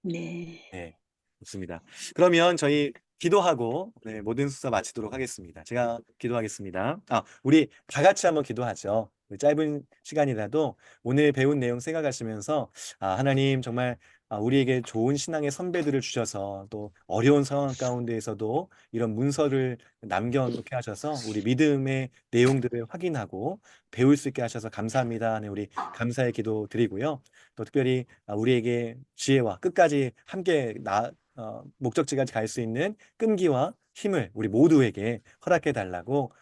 네. 네, 좋습니다. 그러면 저희 기도하고 모든 수사 마치도록 하겠습니다. 제가 기도하겠습니다. 우리 다 같이 한번 기도하죠. 우리 짧은 시간이라도 오늘 배운 내용 생각하시면서 하나님 정말 우리에게 좋은 신앙의 선배들을 주셔서 또 어려운 상황 가운데에서도 이런 문서를 남겨놓게 하셔서 우리 믿음의 내용들을 확인하고 배울 수 있게 하셔서 감사합니다. 네, 우리 감사의 기도 드리고요. 또 특별히 우리에게 지혜와 끝까지 함께 목적지까지 갈 수 있는 끈기와 힘을 우리 모두에게 허락해 달라고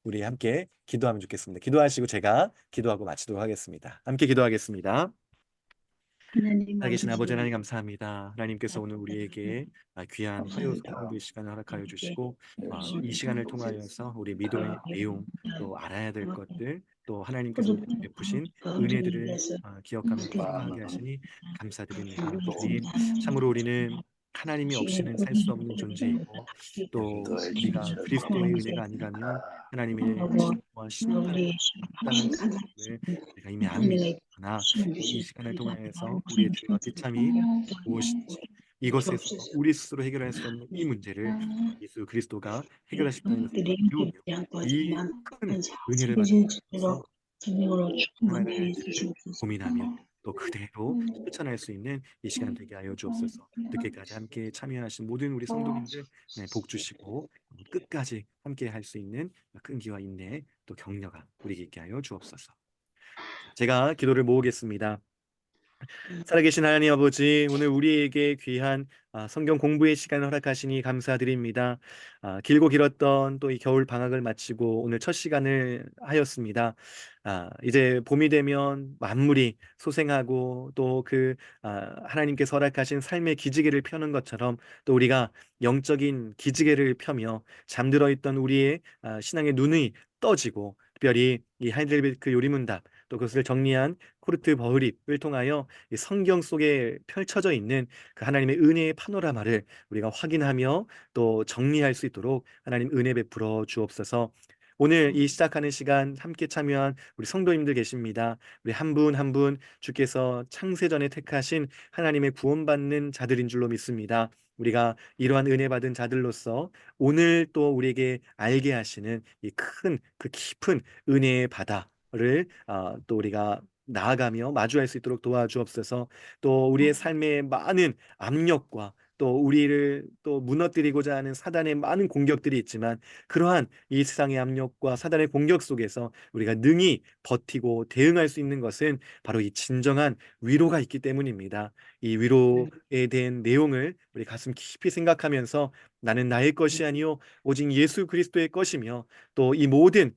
우리 함께 기도하면 좋겠습니다. 기도하시고 제가 기도하고 마치도록 하겠습니다. 함께 기도하겠습니다. 하나님 살아계신 아버지 아버지, 하나님 감사합니다. 하나님께서 오늘 우리에게 귀한 화요 성경의 시간을 허락하여 주시고 이 시간을 통하여서 우리 믿음의 내용 또 알아야 될 것들 또 하나님께서 우리에게 베푸신 은혜들을 기억하며 생각하게 하시니 감사드립니다. 주님, 참으로 우리는 하나님이 없이는 살 수 없는 존재이고 또 우리가 그리스도의 은혜가 아니라면 하나님의 진노와 심판에 합당한 삶을 우리가 이미 압니다. 그러나 이 시간을 통해서 우리의 죄와 비참이 무엇인지 이것에서 우리 스스로 해결할 수 없는 이 문제를 예수 그리스도가 해결하셨다는 것을 배우며 이 큰 은혜를 받아서 하나님을 고민하며 또 그대로 실천할 수 있는 이 시간 되게 하여 주옵소서. 늦게까지 함께 참여하신 모든 우리 성도님들 복 주시고 끝까지 함께 할 수 있는 끈기와 인내 또 격려가 우리에게 있게 하여 주옵소서. 제가 기도를 모으겠습니다. 살아계신 하나님 아버지, 오늘 우리에게 귀한 성경 공부의 시간을 허락하시니 감사드립니다. 길고 길었던 또 이 겨울 방학을 마치고 오늘 첫 시간을 하였습니다. 이제 봄이 되면 만물이 소생하고 또 하나님께서 허락하신 삶의 기지개를 펴는 것처럼 또 우리가 영적인 기지개를 펴며 잠들어 있던 우리의 신앙의 눈이 떠지고 특별히 이 하이델베르크 요리문답 또 그것을 정리한 코르트 버흐립을 통하여 이 성경 속에 펼쳐져 있는 그 하나님의 은혜의 파노라마를 우리가 확인하며 또 정리할 수 있도록 하나님 은혜 베풀어 주옵소서. 오늘 이 시작하는 시간 함께 참여한 우리 성도님들 계십니다. 우리 한 분 한 분 주께서 창세전에 택하신 하나님의 구원받는 자들인 줄로 믿습니다. 우리가 이러한 은혜 받은 자들로서 오늘 또 우리에게 알게 하시는 이 큰 그 깊은 은혜의 바다를 또 우리가 나아가며 마주할 수 있도록 도와주옵소서. 또 우리의 삶에 많은 압력과 또 우리를 또 무너뜨리고자 하는 사단의 많은 공격들이 있지만 그러한 이 세상의 압력과 사단의 공격 속에서 우리가 능히 버티고 대응할 수 있는 것은 바로 이 진정한 위로가 있기 때문입니다. 이 위로에 대한 내용을 우리 가슴 깊이 생각하면서 나는 나의 것이 아니요 오직 예수 그리스도의 것이며 또 이 모든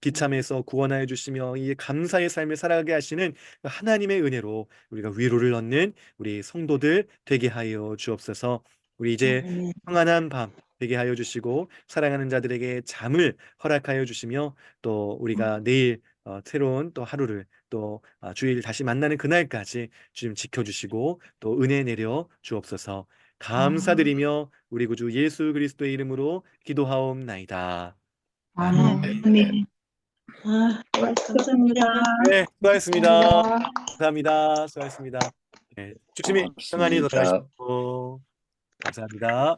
비참에서 구원하여 주시며 이 감사의 삶을 살아가게 하시는 하나님의 은혜로 우리가 위로를 얻는 우리 성도들 되게 하여 주옵소서. 우리 이제 평안한 밤 되게 하여 주시고 사랑하는 자들에게 잠을 허락하여 주시며 또 우리가 내일 새로운 또 하루를 또 주일 다시 만나는 그날까지 주님 지켜주시고 또 은혜 내려 주옵소서. 감사드리며 우리 구주 예수 그리스도의 이름으로 기도하옵나이다. 아멘. 감사합니다. 네, 수고하셨습니다. 감사합니다. 수고하셨습니다. 네, 주님이 평안히 고맙습니다. 돌아가시고 감사합니다.